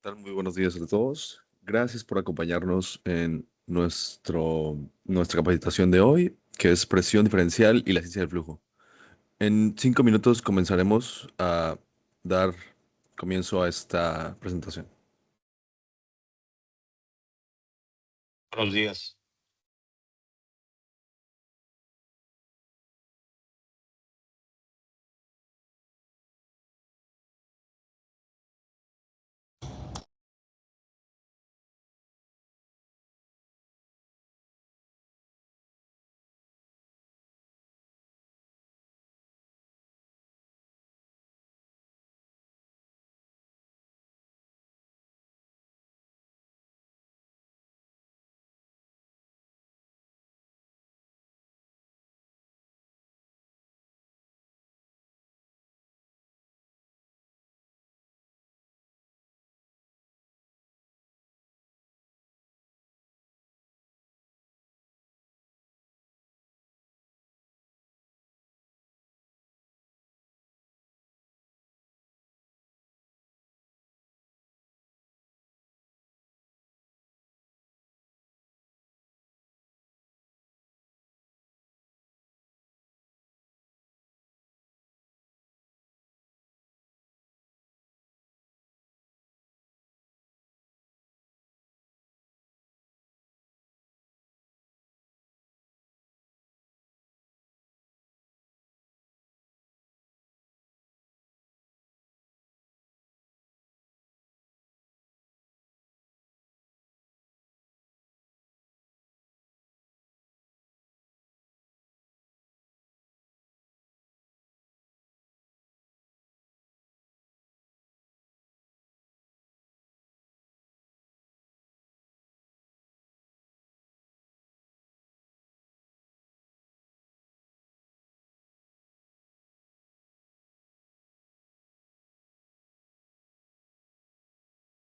Tal? Muy buenos días a todos. Gracias por acompañarnos en nuestra capacitación de hoy, que es presión diferencial y la ciencia del flujo. En 5 minutos comenzaremos a dar comienzo a esta presentación. Buenos días.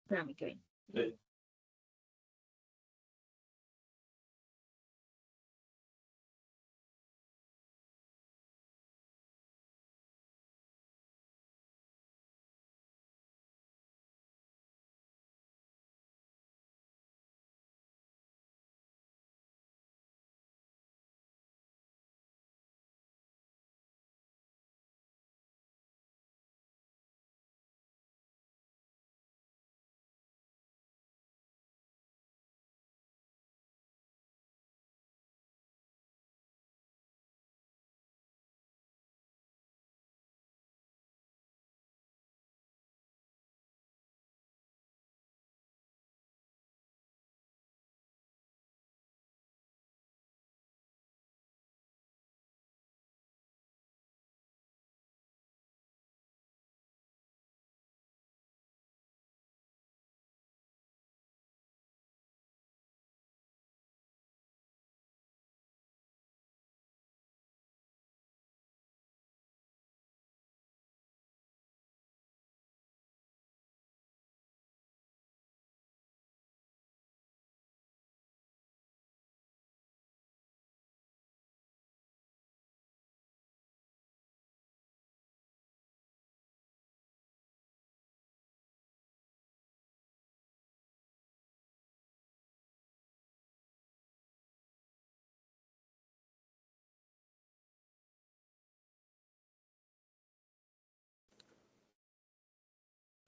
Espérame, Kevin.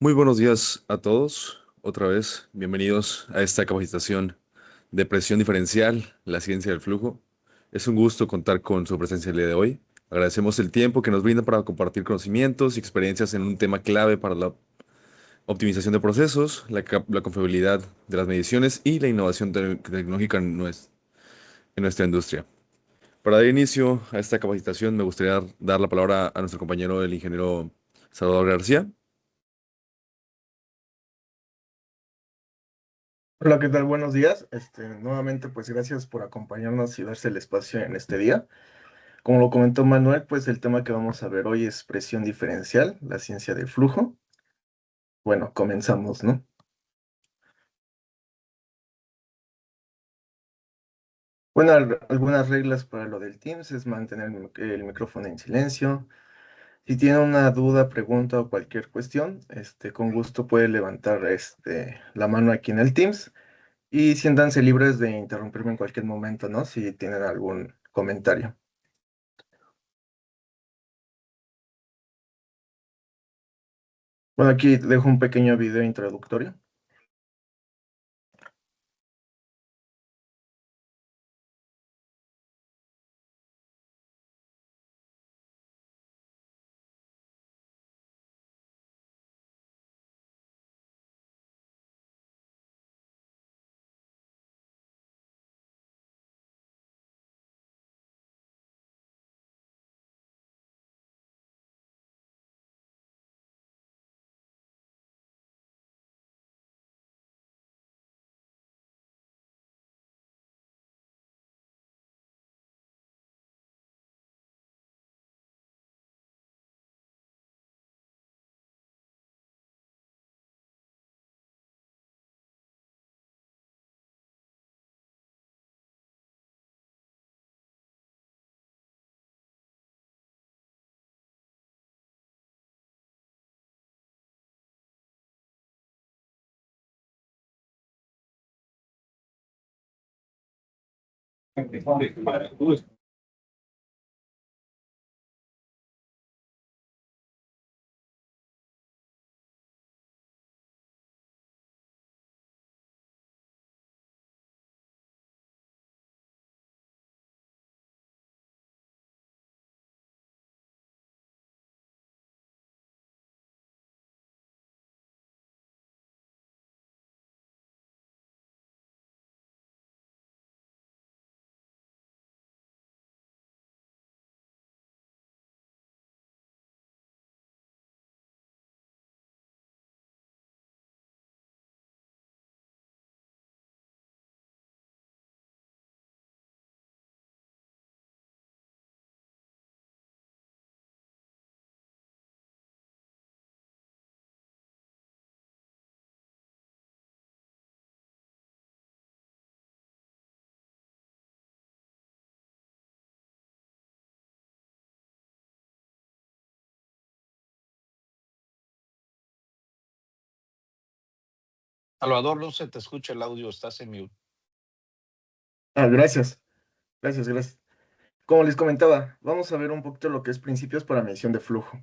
Muy buenos días a todos. Otra vez, bienvenidos a esta capacitación de presión diferencial, la ciencia del flujo. Es un gusto contar con su presencia el día de hoy. Agradecemos el tiempo que nos brinda para compartir conocimientos y experiencias en un tema clave para la optimización de procesos, la confiabilidad de las mediciones y la innovación tecnológica en nuestra industria. Para dar inicio a esta capacitación, me gustaría dar la palabra a nuestro compañero, el ingeniero Salvador García. Hola, ¿qué tal? Buenos días. Nuevamente, pues gracias por acompañarnos y darse el espacio en este día. Como lo comentó Manuel, pues el tema que vamos a ver hoy es presión diferencial, la ciencia del flujo. Bueno, comenzamos, ¿no? Bueno, algunas reglas para lo del Teams es mantener el micrófono en silencio. Si tiene una duda, pregunta o cualquier cuestión, con gusto puede levantar la mano aquí en el Teams y siéntanse libres de interrumpirme en cualquier momento, ¿no? Si tienen algún comentario. Bueno, aquí dejo un pequeño video introductorio. Salvador, no se te escucha el audio, estás en mute. Gracias, gracias. Como les comentaba, vamos a ver un poquito lo que es principios para medición de flujo.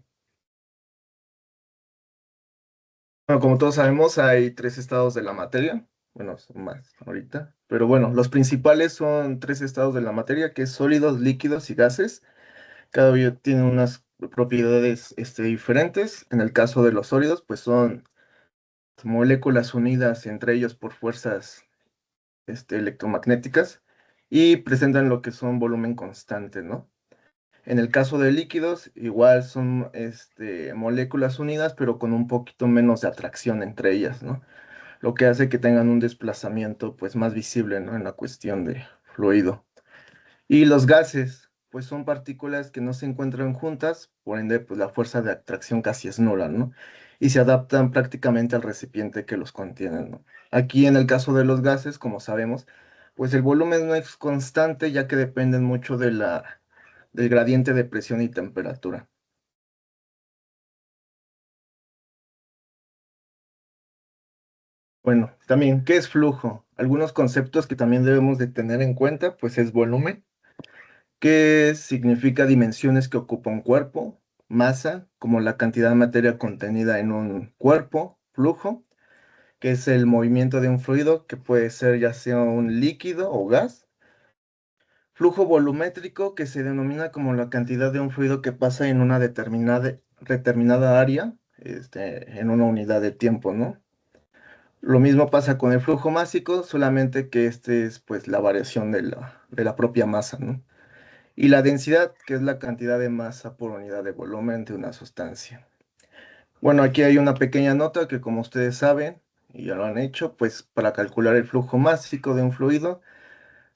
Bueno, como todos sabemos, hay tres estados de la materia. Bueno, son más ahorita. Pero bueno, los principales son tres estados de la materia, que es sólidos, líquidos y gases. Cada uno tiene unas propiedades diferentes. En el caso de los sólidos, pues son moléculas unidas entre ellos por fuerzas electromagnéticas y presentan lo que son volumen constante, ¿no? En el caso de líquidos, igual son moléculas unidas, pero con un poquito menos de atracción entre ellas, ¿no? Lo que hace que tengan un desplazamiento pues más visible, ¿no? En la cuestión de fluido. Y los gases, pues son partículas que no se encuentran juntas, por ende, pues la fuerza de atracción casi es nula, ¿no? Y se adaptan prácticamente al recipiente que los contiene, ¿no? Aquí en el caso de los gases, como sabemos, pues el volumen no es constante, ya que dependen mucho del gradiente de presión y temperatura. Bueno, también, ¿qué es flujo? Algunos conceptos que también debemos de tener en cuenta, pues es volumen, que significa dimensiones que ocupa un cuerpo. masa como la cantidad de materia contenida en un cuerpo, flujo, que es el movimiento de un fluido que puede ser ya sea un líquido o gas. Flujo volumétrico, que se denomina como la cantidad de un fluido que pasa en una determinada área, en una unidad de tiempo, ¿no? Lo mismo pasa con el flujo másico, solamente que este es pues la variación de la propia masa, ¿no? Y la densidad, que es la cantidad de masa por unidad de volumen de una sustancia. Bueno, aquí hay una pequeña nota que, como ustedes saben, y ya lo han hecho, pues para calcular el flujo másico de un fluido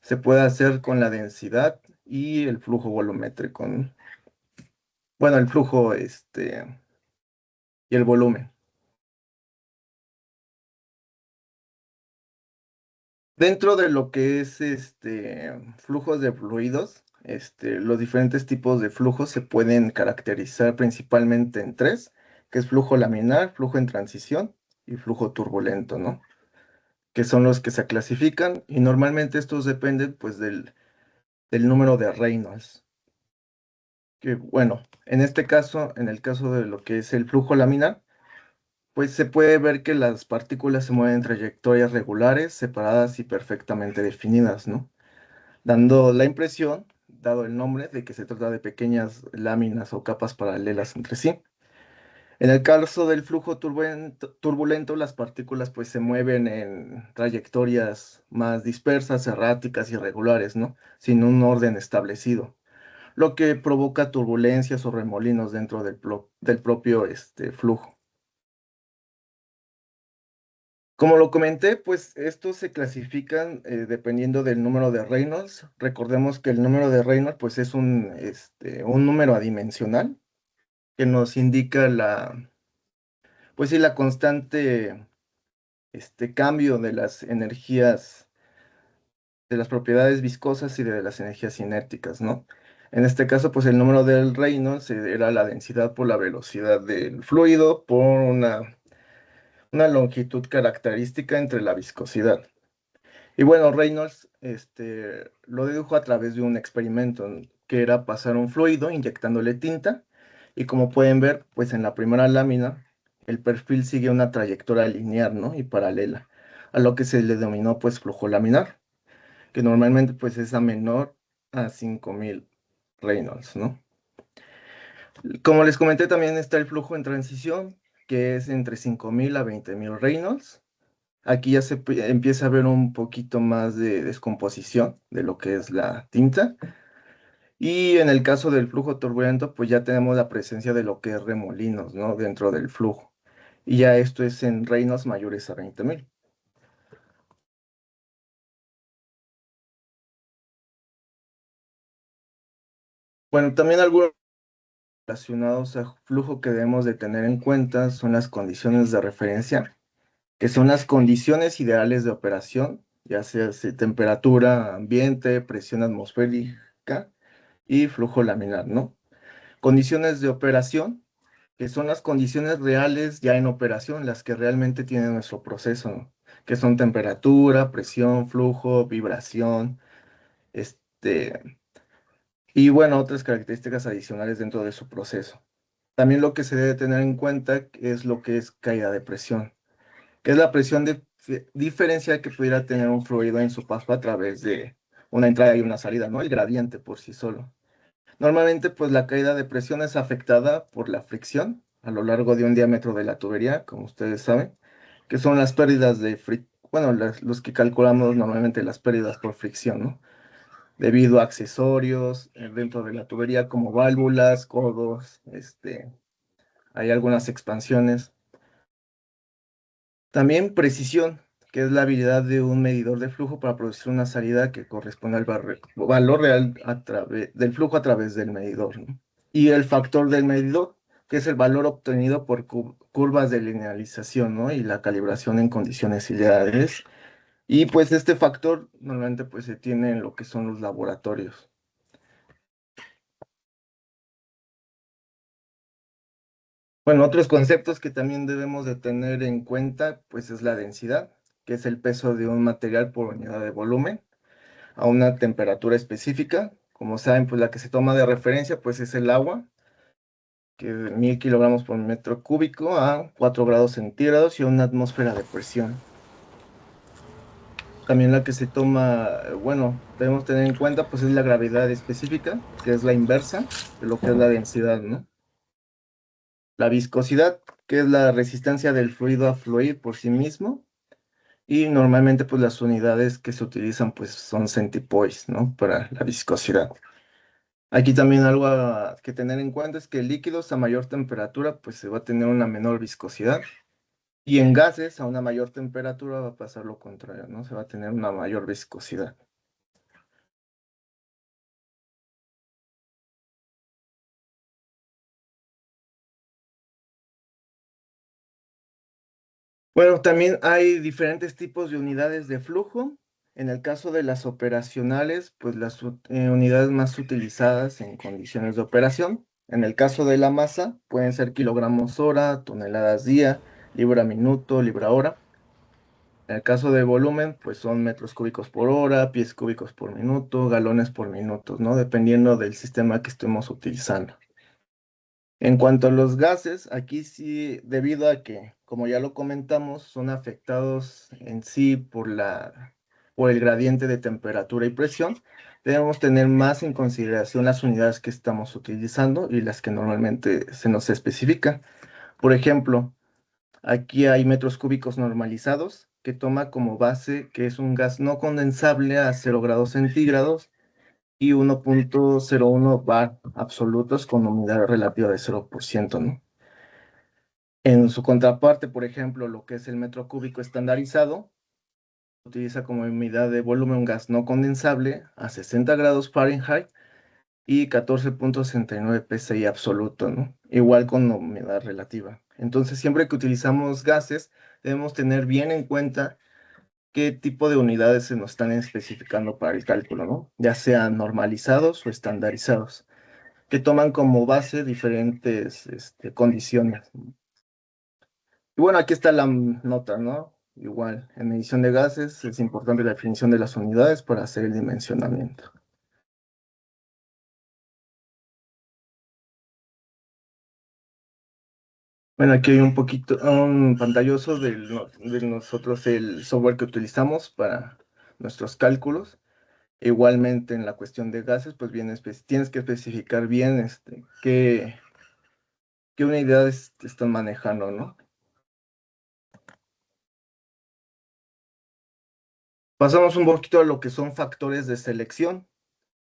se puede hacer con la densidad y el flujo volumétrico, ¿no? Bueno, el flujo y el volumen. Dentro de lo que es flujos de fluidos, los diferentes tipos de flujos se pueden caracterizar principalmente en tres, que es flujo laminar, flujo en transición y flujo turbulento, ¿no? Que son los que se clasifican y normalmente estos dependen pues del número de Reynolds. Que bueno, en este caso, en el caso de lo que es el flujo laminar, pues se puede ver que las partículas se mueven en trayectorias regulares, separadas y perfectamente definidas, ¿no? Dando la impresión, dado el nombre, de que se trata de pequeñas láminas o capas paralelas entre sí. En el caso del flujo turbulento, las partículas pues se mueven en trayectorias más dispersas, erráticas y irregulares, ¿no? Sin un orden establecido, lo que provoca turbulencias o remolinos dentro del propio flujo. Como lo comenté, pues estos se clasifican dependiendo del número de Reynolds. Recordemos que el número de Reynolds pues es un número adimensional que nos indica pues sí, la constante cambio de las energías, de las propiedades viscosas y de las energías cinéticas, ¿no? En este caso, pues el número del Reynolds era la densidad por la velocidad del fluido por una longitud característica entre la viscosidad. Y bueno, Reynolds lo dedujo a través de un experimento que era pasar un fluido inyectándole tinta y como pueden ver, pues en la primera lámina el perfil sigue una trayectoria lineal, ¿no? Y paralela, a lo que se le denominó pues flujo laminar, que normalmente pues es a menor a 5000 Reynolds, ¿no? Como les comenté, también está el flujo en transición, que es entre 5000 a 20000 Reynolds. Aquí ya empieza a ver un poquito más de descomposición de lo que es la tinta. Y en el caso del flujo turbulento, pues ya tenemos la presencia de lo que es remolinos, ¿no? Dentro del flujo. Y ya esto es en reinos mayores a 20000. Bueno, también algunos relacionados al flujo que debemos de tener en cuenta son las condiciones de referencia, que son las condiciones ideales de operación, ya sea temperatura, ambiente, presión atmosférica y flujo laminar, ¿no? Condiciones de operación, que son las condiciones reales ya en operación, las que realmente tiene nuestro proceso, ¿no? Que son temperatura, presión, flujo, vibración, y bueno, otras características adicionales dentro de su proceso. También lo que se debe tener en cuenta es lo que es caída de presión, que es la presión diferencial que pudiera tener un fluido en su paso a través de una entrada y una salida, ¿no? El gradiente por sí solo. Normalmente, pues la caída de presión es afectada por la fricción a lo largo de un diámetro de la tubería, como ustedes saben, que son las pérdidas de fricción, bueno, los que calculamos normalmente las pérdidas por fricción, ¿no? Debido a accesorios dentro de la tubería como válvulas, codos, hay algunas expansiones. También precisión, que es la habilidad de un medidor de flujo para producir una salida que corresponde al valor real del flujo a través del medidor, ¿no? Y el factor del medidor, que es el valor obtenido por curvas de linealización, ¿no? Y la calibración en condiciones ideales. Y pues este factor normalmente pues se tiene en lo que son los laboratorios. Bueno, otros conceptos que también debemos de tener en cuenta pues es la densidad, que es el peso de un material por unidad de volumen a una temperatura específica. Como saben, pues la que se toma de referencia pues es el agua, que es 1000 kilogramos por metro cúbico a 4 grados centígrados y una atmósfera de presión. También la que se toma, bueno, debemos tener en cuenta, pues es la gravedad específica, que es la inversa de lo que es la densidad, ¿no? La viscosidad, que es la resistencia del fluido a fluir por sí mismo. Y normalmente, pues las unidades que se utilizan, pues son centipoise, ¿no? Para la viscosidad. Aquí también algo que tener en cuenta es que líquidos a mayor temperatura, pues se va a tener una menor viscosidad. Y en gases a una mayor temperatura va a pasar lo contrario, ¿no? Se va a tener una mayor viscosidad. Bueno, también hay diferentes tipos de unidades de flujo. En el caso de las operacionales, pues las unidades más utilizadas en condiciones de operación. En el caso de la masa, pueden ser kilogramos hora, toneladas día, libra minuto, libra hora. En el caso de volumen, pues son metros cúbicos por hora, pies cúbicos por minuto, galones por minuto, ¿no? Dependiendo del sistema que estemos utilizando. En cuanto a los gases, aquí sí, debido a que, como ya lo comentamos, son afectados en sí por el gradiente de temperatura y presión, debemos tener más en consideración las unidades que estamos utilizando y las que normalmente se nos especifican. Por ejemplo, aquí hay metros cúbicos normalizados, que toma como base que es un gas no condensable a 0 grados centígrados y 1,01 bar absolutos con humedad relativa de 0%, ¿no? En su contraparte, por ejemplo, lo que es el metro cúbico estandarizado, utiliza como unidad de volumen un gas no condensable a 60 grados Fahrenheit y 14,69 psi absoluto, ¿no? Igual con humedad relativa. Entonces, siempre que utilizamos gases, debemos tener bien en cuenta qué tipo de unidades se nos están especificando para el cálculo, ¿no? Ya sean normalizados o estandarizados, que toman como base diferentes condiciones. Y bueno, aquí está la nota, ¿no? Igual, en medición de gases es importante la definición de las unidades para hacer el dimensionamiento. Bueno, aquí hay un poquito, un pantallazo de nosotros, el software que utilizamos para nuestros cálculos. Igualmente en la cuestión de gases, pues bien, tienes que especificar bien qué unidades te están manejando, ¿no? Pasamos un poquito a lo que son factores de selección.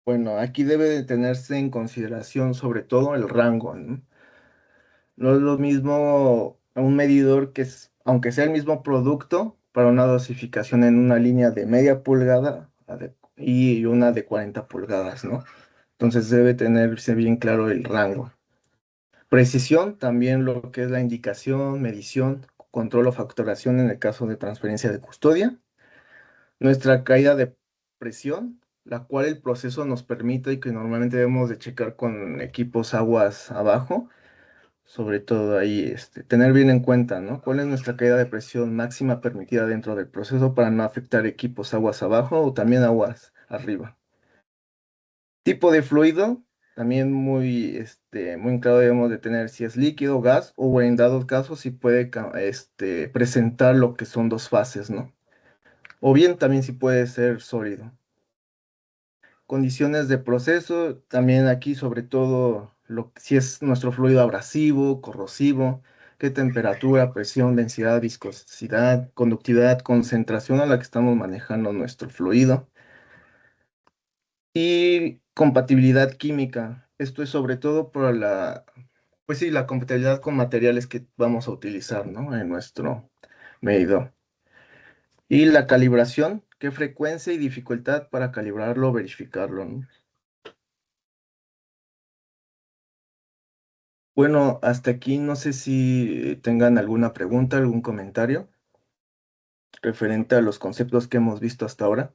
Bueno, aquí debe de tenerse en consideración sobre todo el rango, ¿no? No es lo mismo un medidor que es, aunque sea el mismo producto, para una dosificación en una línea de media pulgada y una de 40 pulgadas, ¿no? Entonces debe tenerse bien claro el rango. Precisión, también lo que es la indicación, medición, control o factoración en el caso de transferencia de custodia. Nuestra caída de presión, la cual el proceso nos permite y que normalmente debemos de checar con equipos aguas abajo, sobre todo ahí, tener bien en cuenta, ¿no? ¿Cuál es nuestra caída de presión máxima permitida dentro del proceso para no afectar equipos aguas abajo o también aguas arriba? Tipo de fluido, también muy claro debemos de tener si es líquido, gas o en dados casos si puede presentar lo que son dos fases, ¿no? O bien también si puede ser sólido. Condiciones de proceso, también aquí sobre todo si es nuestro fluido abrasivo, corrosivo, qué temperatura, presión, densidad, viscosidad, conductividad, concentración a la que estamos manejando nuestro fluido. Y compatibilidad química. Esto es sobre todo por pues sí, la compatibilidad con materiales que vamos a utilizar, ¿no? En nuestro medidor. Y la calibración, qué frecuencia y dificultad para calibrarlo o verificarlo, ¿no? Bueno, hasta aquí no sé si tengan alguna pregunta, algún comentario referente a los conceptos que hemos visto hasta ahora.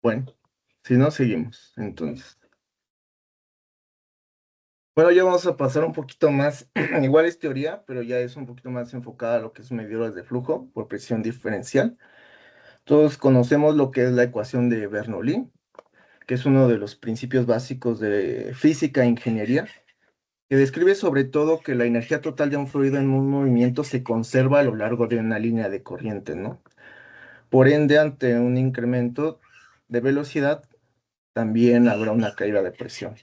Bueno, si no, seguimos. Entonces, bueno, ya vamos a pasar un poquito más, igual es teoría, pero ya es un poquito más enfocada a lo que es medidores de flujo por presión diferencial. Todos conocemos lo que es la ecuación de Bernoulli, que es uno de los principios básicos de física e ingeniería, que describe sobre todo que la energía total de un fluido en un movimiento se conserva a lo largo de una línea de corriente, ¿no? Por ende, ante un incremento de velocidad, también habrá una caída de presión.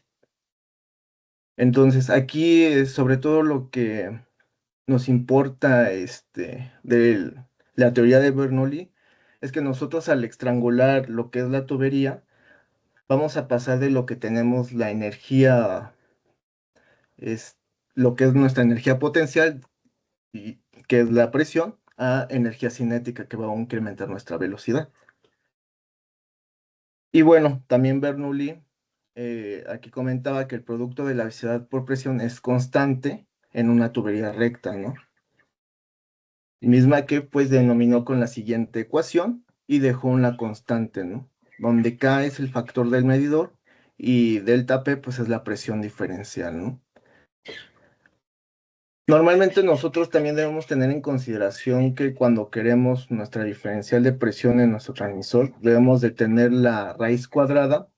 Entonces, aquí sobre todo lo que nos importa de la teoría de Bernoulli es que nosotros al estrangular lo que es la tubería, vamos a pasar de lo que tenemos la energía, es lo que es nuestra energía potencial, y, que es la presión, a energía cinética que va a incrementar nuestra velocidad. Y bueno, también Bernoulli aquí comentaba que el producto de la velocidad por presión es constante en una tubería recta, ¿no? Misma que pues denominó con la siguiente ecuación y dejó una constante, ¿no? Donde K es el factor del medidor y delta P pues es la presión diferencial, ¿no? Normalmente nosotros también debemos tener en consideración que cuando queremos nuestra diferencial de presión en nuestro transmisor, debemos de tener la raíz cuadrada,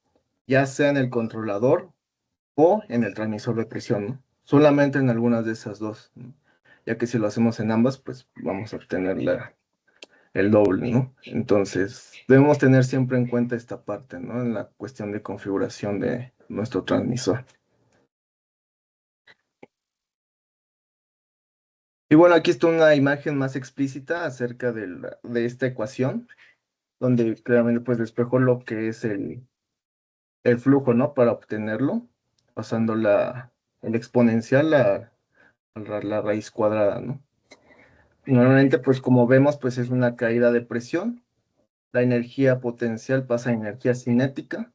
ya sea en el controlador o en el transmisor de presión, ¿no? Solamente en algunas de esas dos, ¿no? Ya que si lo hacemos en ambas, pues vamos a obtener el doble, ¿no? Entonces, debemos tener siempre en cuenta esta parte, ¿no? En la cuestión de configuración de nuestro transmisor. Y bueno, aquí está una imagen más explícita acerca de esta ecuación, donde claramente pues despejó lo que es el flujo, ¿no? Para obtenerlo, pasando el exponencial a la raíz cuadrada, ¿no? Normalmente, pues como vemos, pues es una caída de presión. La energía potencial pasa a energía cinética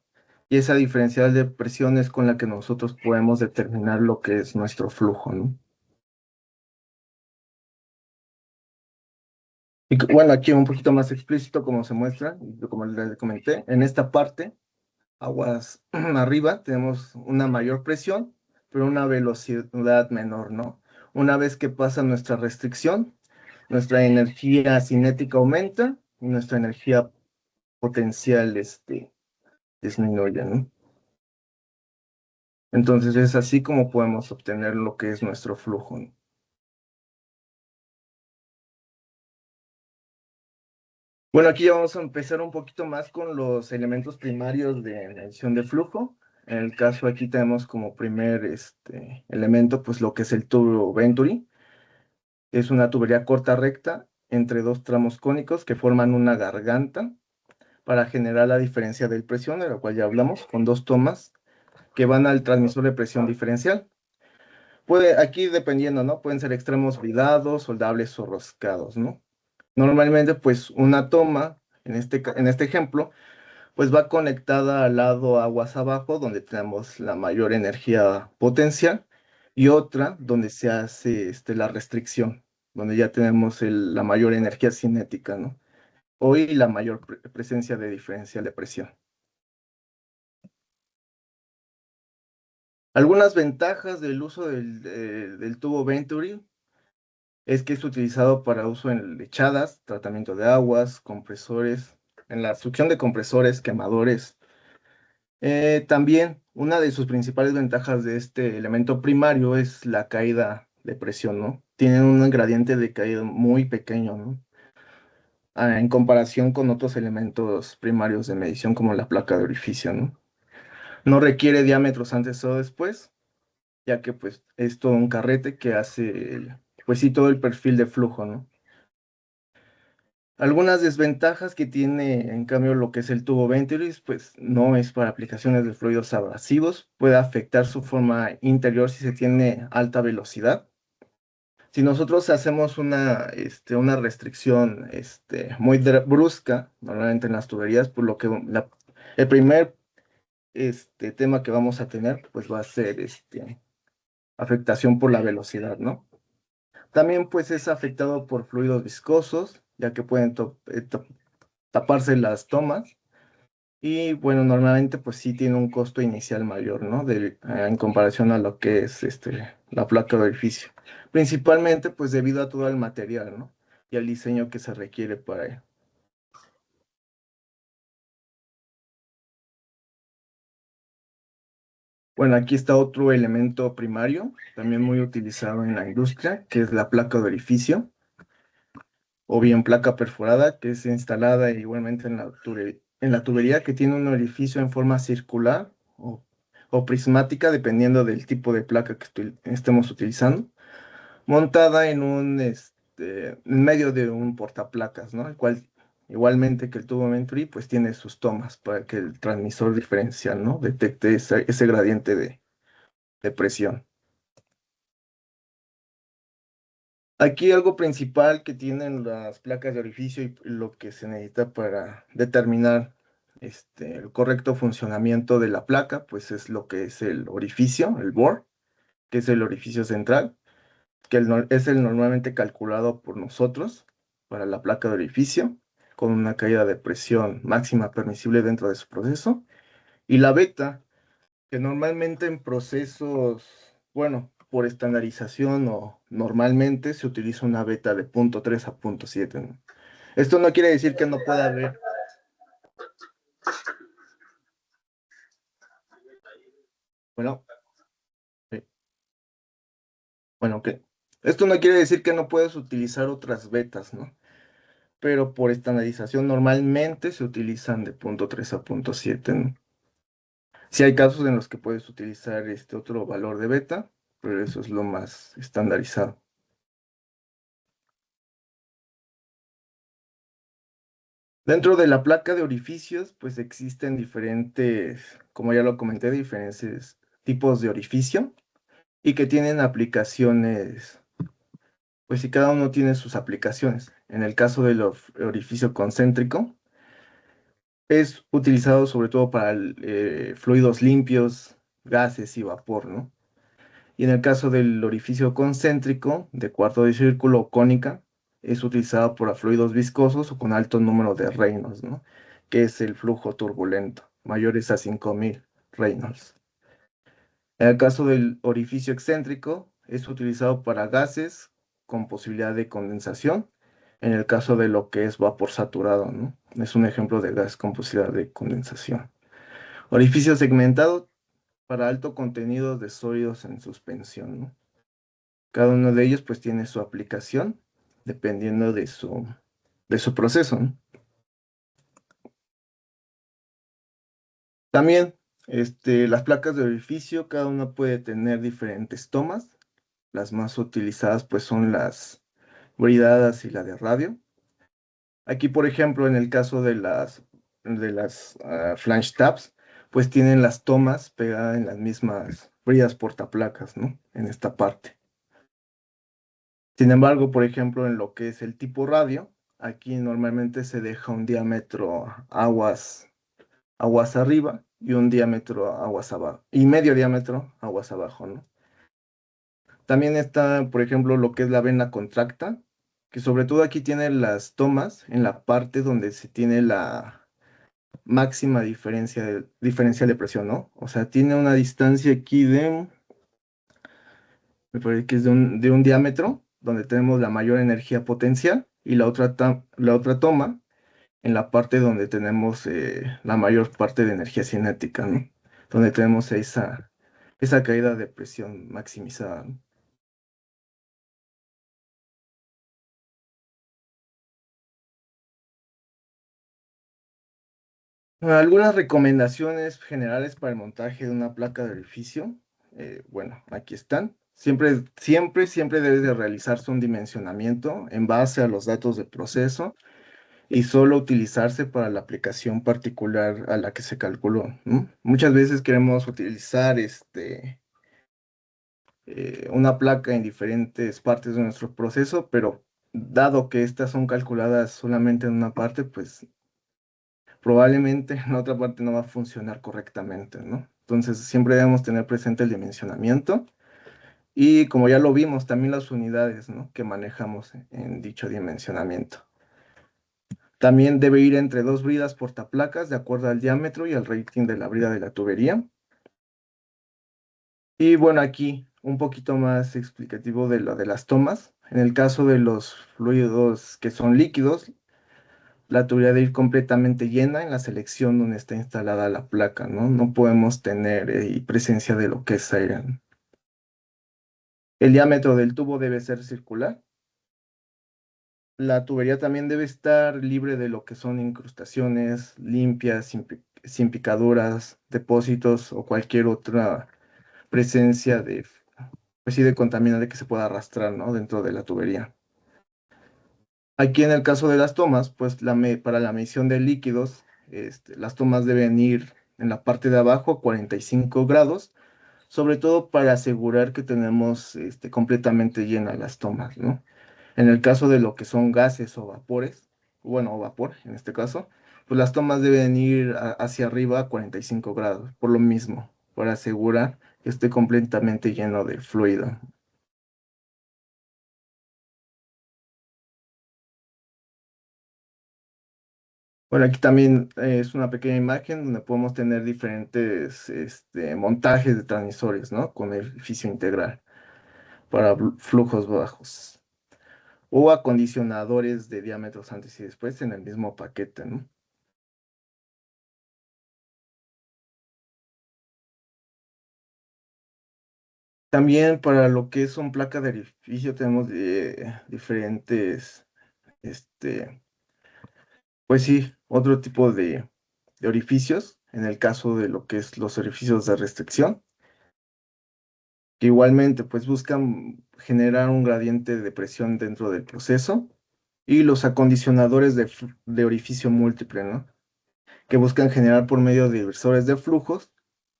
y esa diferencial de presión es con la que nosotros podemos determinar lo que es nuestro flujo, ¿no? Y bueno, aquí un poquito más explícito como se muestra, como les comenté, en esta parte, aguas arriba, tenemos una mayor presión, pero una velocidad menor, ¿no? Una vez que pasa nuestra restricción, nuestra energía cinética aumenta y nuestra energía potencial disminuye, ¿no? Entonces es así como podemos obtener lo que es nuestro flujo, ¿no? Bueno, aquí ya vamos a empezar un poquito más con los elementos primarios de medición de flujo. En el caso aquí tenemos como primer elemento, pues lo que es el tubo Venturi. Es una tubería corta recta entre dos tramos cónicos que forman una garganta para generar la diferencia de presión, de la cual ya hablamos, con dos tomas que van al transmisor de presión diferencial. Aquí dependiendo, ¿no? Pueden ser extremos bridados, soldables o roscados, ¿no? Normalmente, pues una toma, en este ejemplo, pues va conectada al lado aguas abajo, donde tenemos la mayor energía potencial, y otra donde se hace la restricción, donde ya tenemos la mayor energía cinética, ¿no? Hoy la mayor presencia de diferencial de presión. Algunas ventajas del uso del tubo Venturi es que es utilizado para uso en lechadas, tratamiento de aguas, compresores, en la succión de compresores, quemadores. También una de sus principales ventajas de este elemento primario es la caída de presión, ¿no? Tienen un gradiente de caída muy pequeño, ¿no? En comparación con otros elementos primarios de medición como la placa de orificio, ¿no? No requiere diámetros antes o después, ya que pues es todo un carrete que hace, pues sí, todo el perfil de flujo, ¿no? Algunas desventajas que tiene, en cambio, lo que es el tubo Venturi, pues no es para aplicaciones de fluidos abrasivos, puede afectar su forma interior si se tiene alta velocidad. Si nosotros hacemos una restricción muy brusca, normalmente en las tuberías, por lo que el primer tema que vamos a tener, pues va a ser afectación por la velocidad, ¿no? También pues es afectado por fluidos viscosos, ya que pueden taparse las tomas. Y bueno, normalmente pues sí tiene un costo inicial mayor, ¿no? En comparación a lo que es la placa de orificio. Principalmente pues debido a todo el material, ¿no? Y al diseño que se requiere para ello. Bueno, aquí está otro elemento primario, también muy utilizado en la industria, que es la placa de orificio, o bien placa perforada, que es instalada igualmente en en la tubería, que tiene un orificio en forma circular o prismática, dependiendo del tipo de placa que estemos utilizando, montada en medio de un portaplacas, ¿no? El cual, igualmente que el tubo Venturi, pues tiene sus tomas para que el transmisor diferencial, ¿no? Detecte ese gradiente de presión. Aquí algo principal que tienen las placas de orificio y lo que se necesita para determinar el correcto funcionamiento de la placa, pues es lo que es el orificio, el bore, que es el orificio central, que es el normalmente calculado por nosotros para la placa de orificio, con una caída de presión máxima permisible dentro de su proceso, y la beta, que normalmente en procesos, bueno, por estandarización o normalmente se utiliza una beta de 0.3 a 0.7, ¿no? Esto no quiere decir que no pueda haber, bueno, eh, bueno, que esto no quiere decir que no puedes utilizar otras betas, ¿no? Pero por estandarización normalmente se utilizan de 0.3 a 0.7, ¿no? Sí hay casos en los que puedes utilizar este otro valor de beta, pero eso es lo más estandarizado. Dentro de la placa de orificios, pues existen diferentes, como ya lo comenté, diferentes tipos de orificio y que tienen aplicaciones, pues sí, cada uno tiene sus aplicaciones. En el caso del orificio concéntrico, es utilizado sobre todo para fluidos limpios, gases y vapor, ¿no? Y en el caso del orificio concéntrico de cuarto de círculo o cónica, es utilizado para fluidos viscosos o con alto número de Reynolds, ¿no? Que es el flujo turbulento, mayores a 5000 Reynolds. En el caso del orificio excéntrico, es utilizado para gases con posibilidad de condensación. En el caso de lo que es vapor saturado, ¿no? Es un ejemplo de gas con posibilidad de condensación. Orificio segmentado para alto contenido de sólidos en suspensión, ¿no? Cada uno de ellos pues tiene su aplicación dependiendo de su proceso, ¿no? También las placas de orificio, cada una puede tener diferentes tomas. Las más utilizadas pues son las bridadas y la de radio. Aquí, por ejemplo, en el caso de las flange tabs, pues tienen las tomas pegadas en las mismas bridas portaplacas, ¿no? En esta parte. Sin embargo, por ejemplo, en lo que es el tipo radio, aquí normalmente se deja un diámetro aguas arriba y un diámetro aguas abajo, y medio diámetro aguas abajo, ¿no? También está, por ejemplo, lo que es la vena contracta, que sobre todo aquí tiene las tomas en la parte donde se tiene la máxima diferencial de presión, ¿no? O sea, tiene una distancia aquí me parece que es de un diámetro, donde tenemos la mayor energía potencial, y la otra toma en la parte donde tenemos la mayor parte de energía cinética, ¿no? Donde tenemos esa caída de presión maximizada, ¿no? Algunas recomendaciones generales para el montaje de una placa de orificio. Bueno, aquí están. Siempre debe de realizarse un dimensionamiento en base a los datos del proceso y solo utilizarse para la aplicación particular a la que se calculó, ¿no? Muchas veces queremos utilizar una placa en diferentes partes de nuestro proceso, pero dado que estas son calculadas solamente en una parte, pues probablemente en otra parte no va a funcionar correctamente, ¿no? Entonces siempre debemos tener presente el dimensionamiento y, como ya lo vimos, también las unidades, ¿no?, que manejamos en dicho dimensionamiento. También debe ir entre dos bridas portaplacas de acuerdo al diámetro y al rating de la brida de la tubería. Y bueno, aquí un poquito más explicativo de lo de las tomas. En el caso de los fluidos que son líquidos, la tubería de ir completamente llena en la selección donde está instalada la placa, ¿no? No podemos tener presencia de lo que es aire. El diámetro del tubo debe ser circular. La tubería también debe estar libre de lo que son incrustaciones, limpias, sin picaduras, depósitos o cualquier otra presencia de, pues sí, de contaminante que se pueda arrastrar, ¿no? Dentro de la tubería. Aquí en el caso de las tomas, pues para la medición de líquidos, las tomas deben ir en la parte de abajo a 45 grados, sobre todo para asegurar que tenemos completamente llenas las tomas, ¿no? En el caso de lo que son gases o vapores, bueno, o vapor en este caso, pues las tomas deben ir hacia arriba a 45 grados, por lo mismo, para asegurar que esté completamente lleno de fluido. Bueno, aquí también es una pequeña imagen donde podemos tener diferentes montajes de transmisores, ¿no? Con edificio integral para flujos bajos o acondicionadores de diámetros antes y después en el mismo paquete, ¿no? También para lo que son placas de edificio tenemos diferentes, este, pues sí, otro tipo de orificios, en el caso de lo que es los orificios de restricción, que igualmente pues buscan generar un gradiente de presión dentro del proceso, y los acondicionadores de orificio múltiple, ¿no? Que buscan generar por medio de divisores de flujos,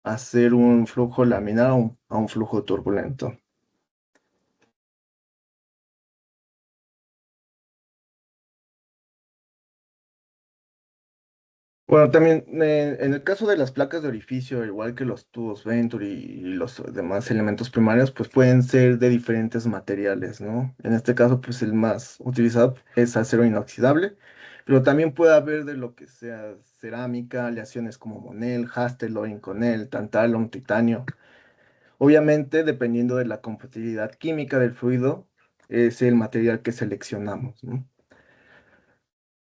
hacer un flujo laminar a un flujo turbulento. Bueno, también en el caso de las placas de orificio, igual que los tubos Venturi y los demás elementos primarios, pues pueden ser de diferentes materiales, ¿no? En este caso, pues el más utilizado es acero inoxidable, pero también puede haber de lo que sea cerámica, aleaciones como Monel, Hastelloy, Inconel, Tantalum, titanio. Obviamente, dependiendo de la compatibilidad química del fluido, es el material que seleccionamos, ¿no?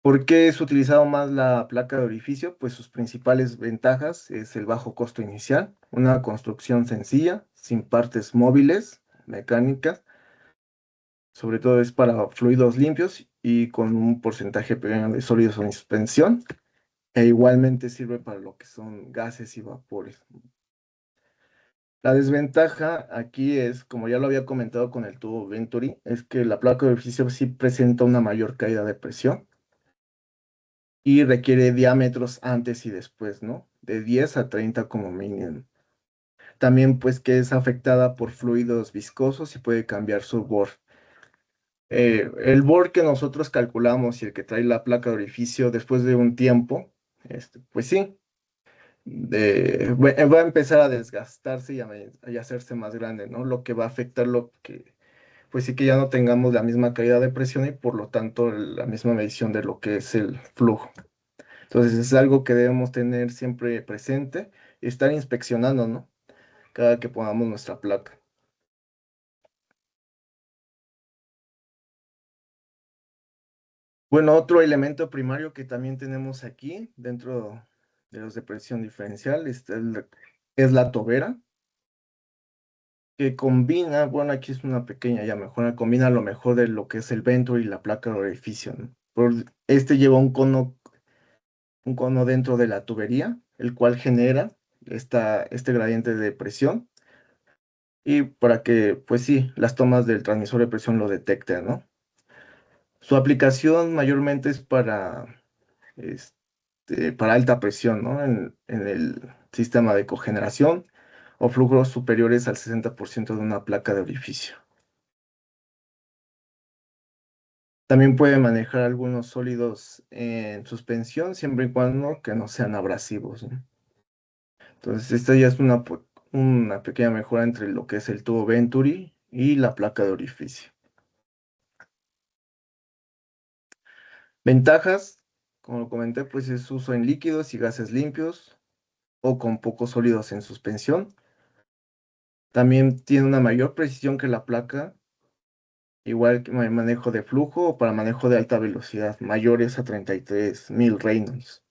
¿Por qué es utilizado más la placa de orificio? Pues sus principales ventajas es el bajo costo inicial, una construcción sencilla, sin partes móviles, mecánicas, sobre todo es para fluidos limpios y con un porcentaje pequeño de sólidos en suspensión, e igualmente sirve para lo que son gases y vapores. La desventaja aquí es, como ya lo había comentado con el tubo Venturi, es que la placa de orificio sí presenta una mayor caída de presión y requiere diámetros antes y después, ¿no? De 10 a 30 como mínimo. También pues que es afectada por fluidos viscosos y puede cambiar su bor. El bor que nosotros calculamos y el que trae la placa de orificio después de un tiempo, pues sí, va a empezar a desgastarse y a hacerse más grande, ¿no? Lo que va a afectar lo que, pues sí que ya no tengamos la misma caída de presión y por lo tanto la misma medición de lo que es el flujo. Entonces es algo que debemos tener siempre presente y estar inspeccionando, ¿no? Cada que pongamos nuestra placa. Bueno, otro elemento primario que también tenemos aquí dentro de los de presión diferencial es la tobera, que combina, bueno, aquí es una pequeña ya mejora, combina lo mejor de lo que es el Venturi y la placa de orificio, ¿no? Este lleva un cono dentro de la tubería, el cual genera este gradiente de presión y para que, pues sí, las tomas del transmisor de presión lo detecten, ¿no? Su aplicación mayormente es para alta presión, ¿no? En el sistema de cogeneración o flujos superiores al 60% de una placa de orificio. También puede manejar algunos sólidos en suspensión, siempre y cuando que no sean abrasivos, ¿no? Entonces, esta ya es una pequeña mejora entre lo que es el tubo Venturi y la placa de orificio. Ventajas, como lo comenté, pues es uso en líquidos y gases limpios o con pocos sólidos en suspensión. También tiene una mayor precisión que la placa igual que manejo de flujo o para manejo de alta velocidad, mayores a 33.000 Reynolds.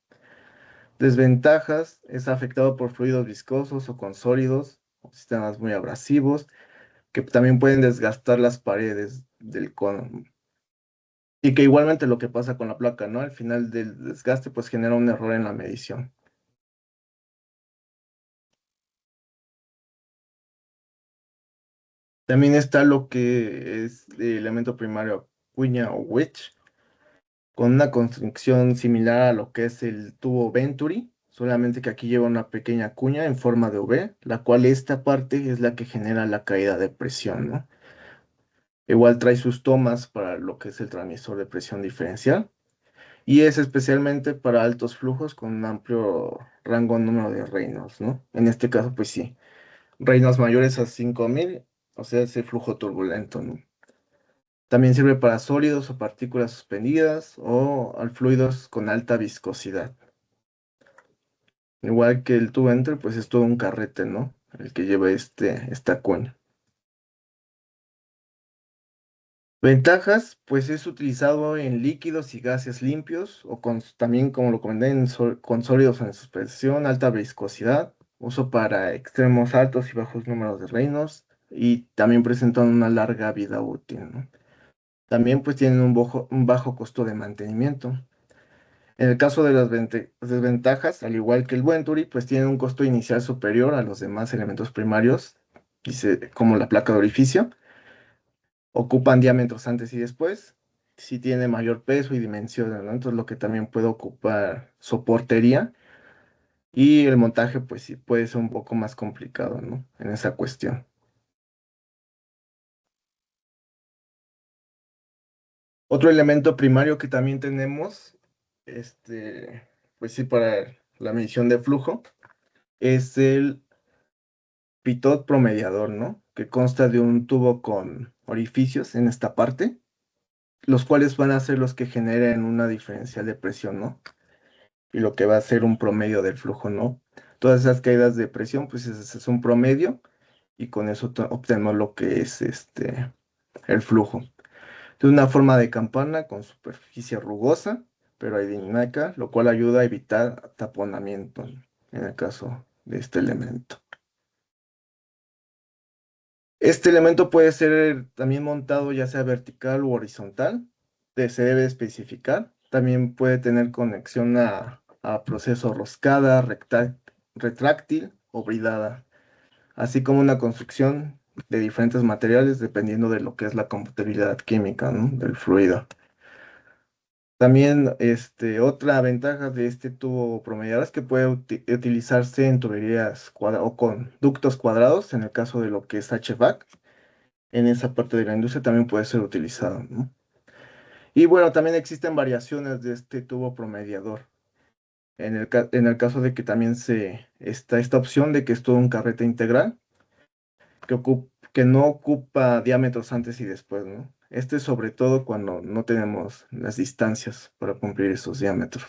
Desventajas, es afectado por fluidos viscosos o con sólidos, o sistemas muy abrasivos, que también pueden desgastar las paredes del cono. Y que igualmente lo que pasa con la placa, ¿no? Al final del desgaste, pues genera un error en la medición. También está lo que es el elemento primario cuña o wedge, con una construcción similar a lo que es el tubo Venturi, solamente que aquí lleva una pequeña cuña en forma de V, la cual esta parte es la que genera la caída de presión, ¿no? Igual trae sus tomas para lo que es el transmisor de presión diferencial y es especialmente para altos flujos con un amplio rango número de Reynolds, ¿no? En este caso, pues sí, Reynolds mayores a 5000, o sea, ese flujo turbulento, ¿no? También sirve para sólidos o partículas suspendidas o al fluidos con alta viscosidad. Igual que el tubo Enter, pues es todo un carrete, ¿no? El que lleva esta cuña. Ventajas, pues es utilizado en líquidos y gases limpios o también, como lo comenté, con sólidos en suspensión, alta viscosidad, uso para extremos altos y bajos números de Reynolds y también presentan una larga vida útil, ¿no? También pues tienen un bajo costo de mantenimiento. En el caso de las desventajas, al igual que el Venturi, pues tienen un costo inicial superior a los demás elementos primarios, como la placa de orificio. Ocupan diámetros antes y después. Si tiene mayor peso y dimensiones, ¿no? Entonces lo que también puede ocupar soportería. Y el montaje, pues sí, puede ser un poco más complicado, ¿no? En esa cuestión. Otro elemento primario que también tenemos, pues sí, para la medición de flujo, es el pitot promediador, ¿no? Que consta de un tubo con orificios en esta parte, los cuales van a ser los que generen una diferencial de presión, ¿no? Y lo que va a ser un promedio del flujo, ¿no? Todas esas caídas de presión, pues ese es un promedio y con eso obtenemos lo que es el flujo. De una forma de campana con superficie rugosa, pero aerodinámica, lo cual ayuda a evitar taponamiento en el caso de este elemento. Este elemento puede ser también montado ya sea vertical u horizontal, se debe especificar. También puede tener conexión a proceso roscada, retráctil o bridada, así como una construcción de diferentes materiales dependiendo de lo que es la compatibilidad química, ¿no? Del fluido. También otra ventaja de este tubo promediador es que puede utilizarse en tuberías o con ductos cuadrados, en el caso de lo que es HVAC. En esa parte de la industria también puede ser utilizado, ¿no? Y bueno, también existen variaciones de este tubo promediador. En el caso de que también está esta opción de que es todo un carrete integral, que no ocupa diámetros antes y después, ¿no? Este es sobre todo cuando no tenemos las distancias para cumplir esos diámetros.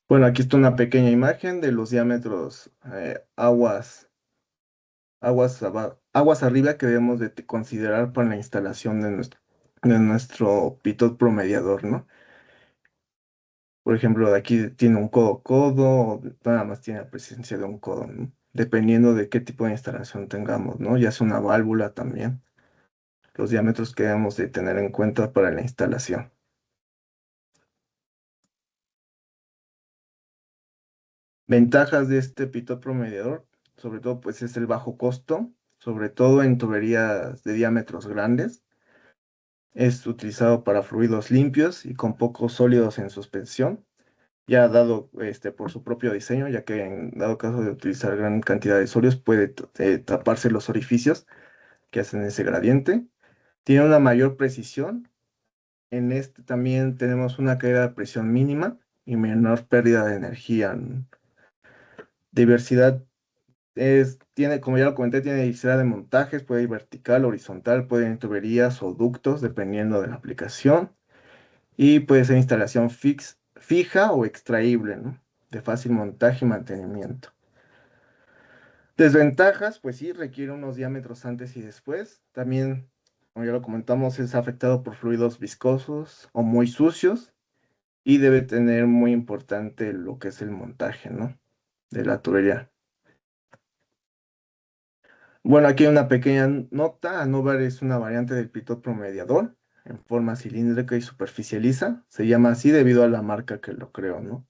Bueno, aquí está una pequeña imagen de los diámetros aguas arriba que debemos de considerar para la instalación de nuestro pitot promediador, ¿no? Por ejemplo, de aquí tiene un codo, o nada más tiene la presencia de un codo, ¿no? Dependiendo de qué tipo de instalación tengamos, ¿no? Ya sea una válvula también, los diámetros que debemos de tener en cuenta para la instalación. Ventajas de este pitot promediador, sobre todo, pues es el bajo costo, sobre todo en tuberías de diámetros grandes. Es utilizado para fluidos limpios y con pocos sólidos en suspensión, ya dado por su propio diseño, ya que en dado caso de utilizar gran cantidad de sólidos puede taparse los orificios que hacen ese gradiente. Tiene una mayor precisión. En este también tenemos una caída de presión mínima y menor pérdida de energía. Diversidad como ya lo comenté, tiene diversidad de montajes, puede ir vertical, horizontal, puede ir en tuberías o ductos, dependiendo de la aplicación. Y puede ser instalación fija o extraíble, ¿no? De fácil montaje y mantenimiento. Desventajas, pues sí, requiere unos diámetros antes y después. También, como ya lo comentamos, es afectado por fluidos viscosos o muy sucios y debe tener muy importante lo que es el montaje, ¿no? De la tubería. Bueno, aquí hay una pequeña nota. Anovar es una variante del pitot promediador en forma cilíndrica y superficializa. Se llama así debido a la marca que lo creó, ¿no?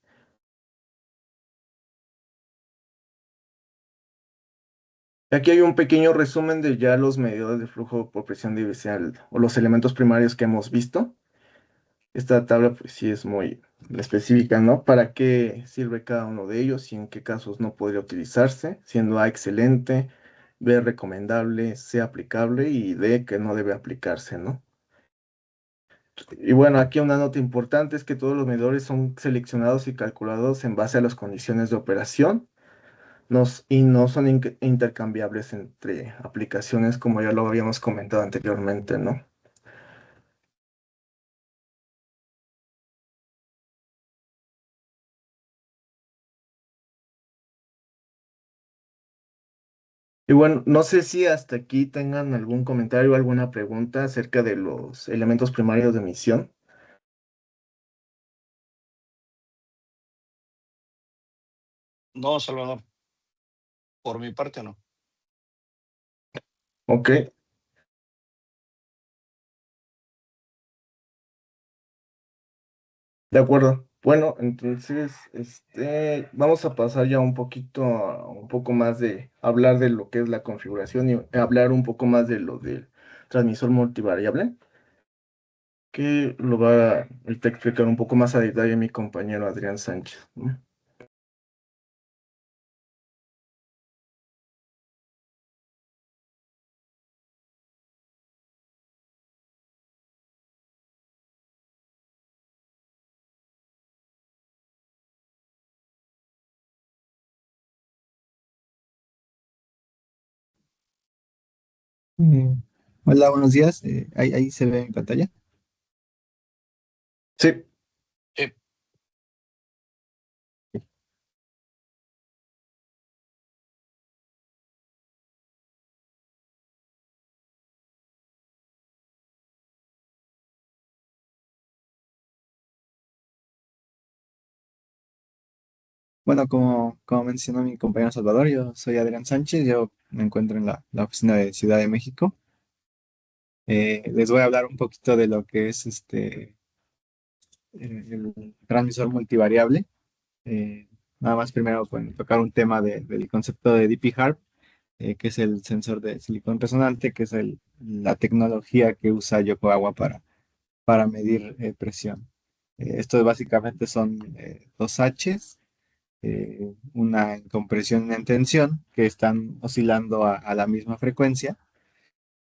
Aquí hay un pequeño resumen de ya los medidores de flujo por presión divisional o los elementos primarios que hemos visto. Esta tabla pues sí es muy específica, ¿no? ¿Para qué sirve cada uno de ellos y en qué casos no podría utilizarse? Siendo A excelente, B recomendable, C aplicable y D que no debe aplicarse, ¿no? Y bueno, aquí una nota importante es que todos los medidores son seleccionados y calculados en base a las condiciones de operación y no son intercambiables entre aplicaciones como ya lo habíamos comentado anteriormente, ¿no? Y bueno, no sé si hasta aquí tengan algún comentario o alguna pregunta acerca de los elementos primarios de emisión. No, Salvador, por mi parte no. Ok, de acuerdo. Bueno, entonces, vamos a pasar ya un poquito, un poco más de hablar de lo que es la configuración y hablar un poco más de lo del transmisor multivariable, que lo va a ahorita explicar un poco más a detalle mi compañero Adrián Sánchez, ¿no? Eh, Hola, buenos días. Ahí se ve mi pantalla. Sí, Eh, Bueno, como mencionó mi compañero Salvador, yo soy Adrián Sánchez, yo me encuentro en la oficina de Ciudad de México. Les voy a hablar un poquito de lo que es el transmisor multivariable. Nada más primero tocar un tema del concepto de DP-Harp, que es el sensor de silicón resonante, que es la tecnología que usa Yokogawa para medir presión. Estos básicamente son dos Hs, una en compresión y una en tensión, que están oscilando a la misma frecuencia.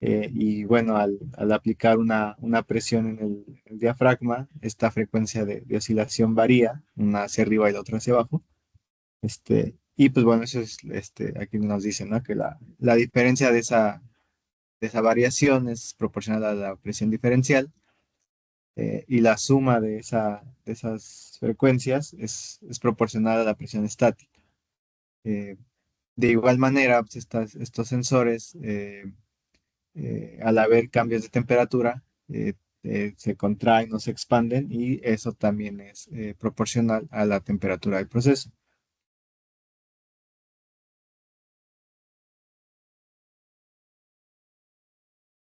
Y bueno, al aplicar una presión en el diafragma, esta frecuencia de oscilación varía, una hacia arriba y la otra hacia abajo. Y pues bueno, eso es aquí nos dicen, ¿no? Que la diferencia de esa variación es proporcional a la presión diferencial, y la suma de esas frecuencias es proporcional a la presión estática. Eh, de igual manera, pues, estos sensores, al haber cambios de temperatura, se contraen o se expanden, y eso también es proporcional a la temperatura del proceso.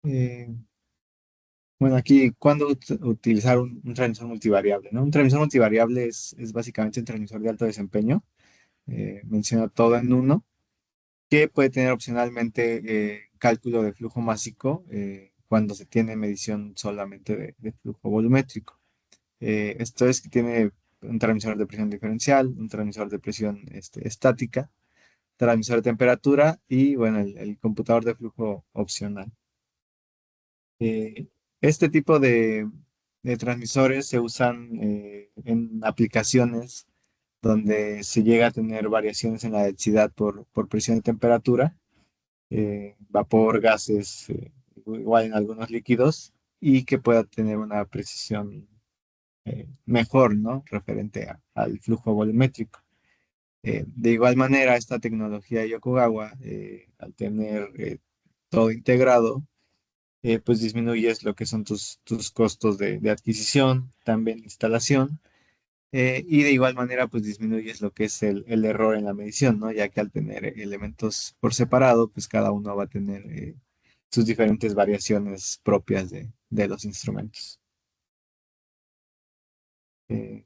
Eh, bueno, aquí, ¿cuándo utilizar un transmisor multivariable, ¿no? Un transmisor multivariable es básicamente un transmisor de alto desempeño. Menciona todo en uno, que puede tener opcionalmente cálculo de flujo másico cuando se tiene medición solamente de flujo volumétrico. Esto es que tiene un transmisor de presión diferencial, un transmisor de presión estática, transmisor de temperatura y, bueno, el computador de flujo opcional. Eh, este tipo de transmisores se usan en aplicaciones donde se llega a tener variaciones en la densidad por presión y temperatura, vapor, gases, igual en algunos líquidos, y que pueda tener una precisión mejor, ¿no? Referente al flujo volumétrico. De igual manera, esta tecnología Yokogawa, al tener todo integrado, pues disminuyes lo que son tus costos de adquisición, también instalación, y de igual manera, pues disminuyes lo que es el error en la medición, ¿no? Ya que al tener elementos por separado, pues cada uno va a tener sus diferentes variaciones propias de los instrumentos. Eh,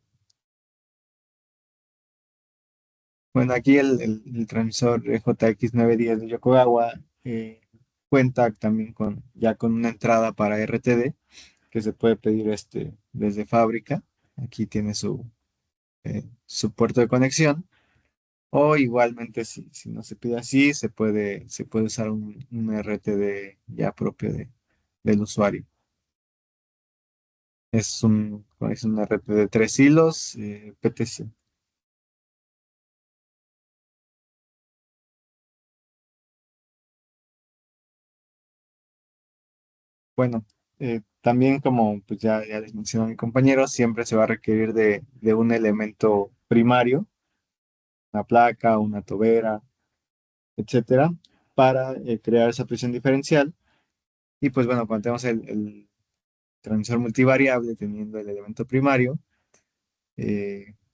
bueno, aquí el transmisor JX910 de Yokogawa cuenta también ya con una entrada para RTD que se puede pedir desde fábrica. Aquí tiene su puerto de conexión. O igualmente, si no se pide así, se puede usar un RTD ya propio del usuario. Es un RTD de 3 hilos, PTC. Bueno, también como pues ya les mencionó mi compañero, siempre se va a requerir de un elemento primario, una placa, una tobera, etcétera, para crear esa presión diferencial. Y pues bueno, cuando tenemos el transmisor multivariable teniendo el elemento primario,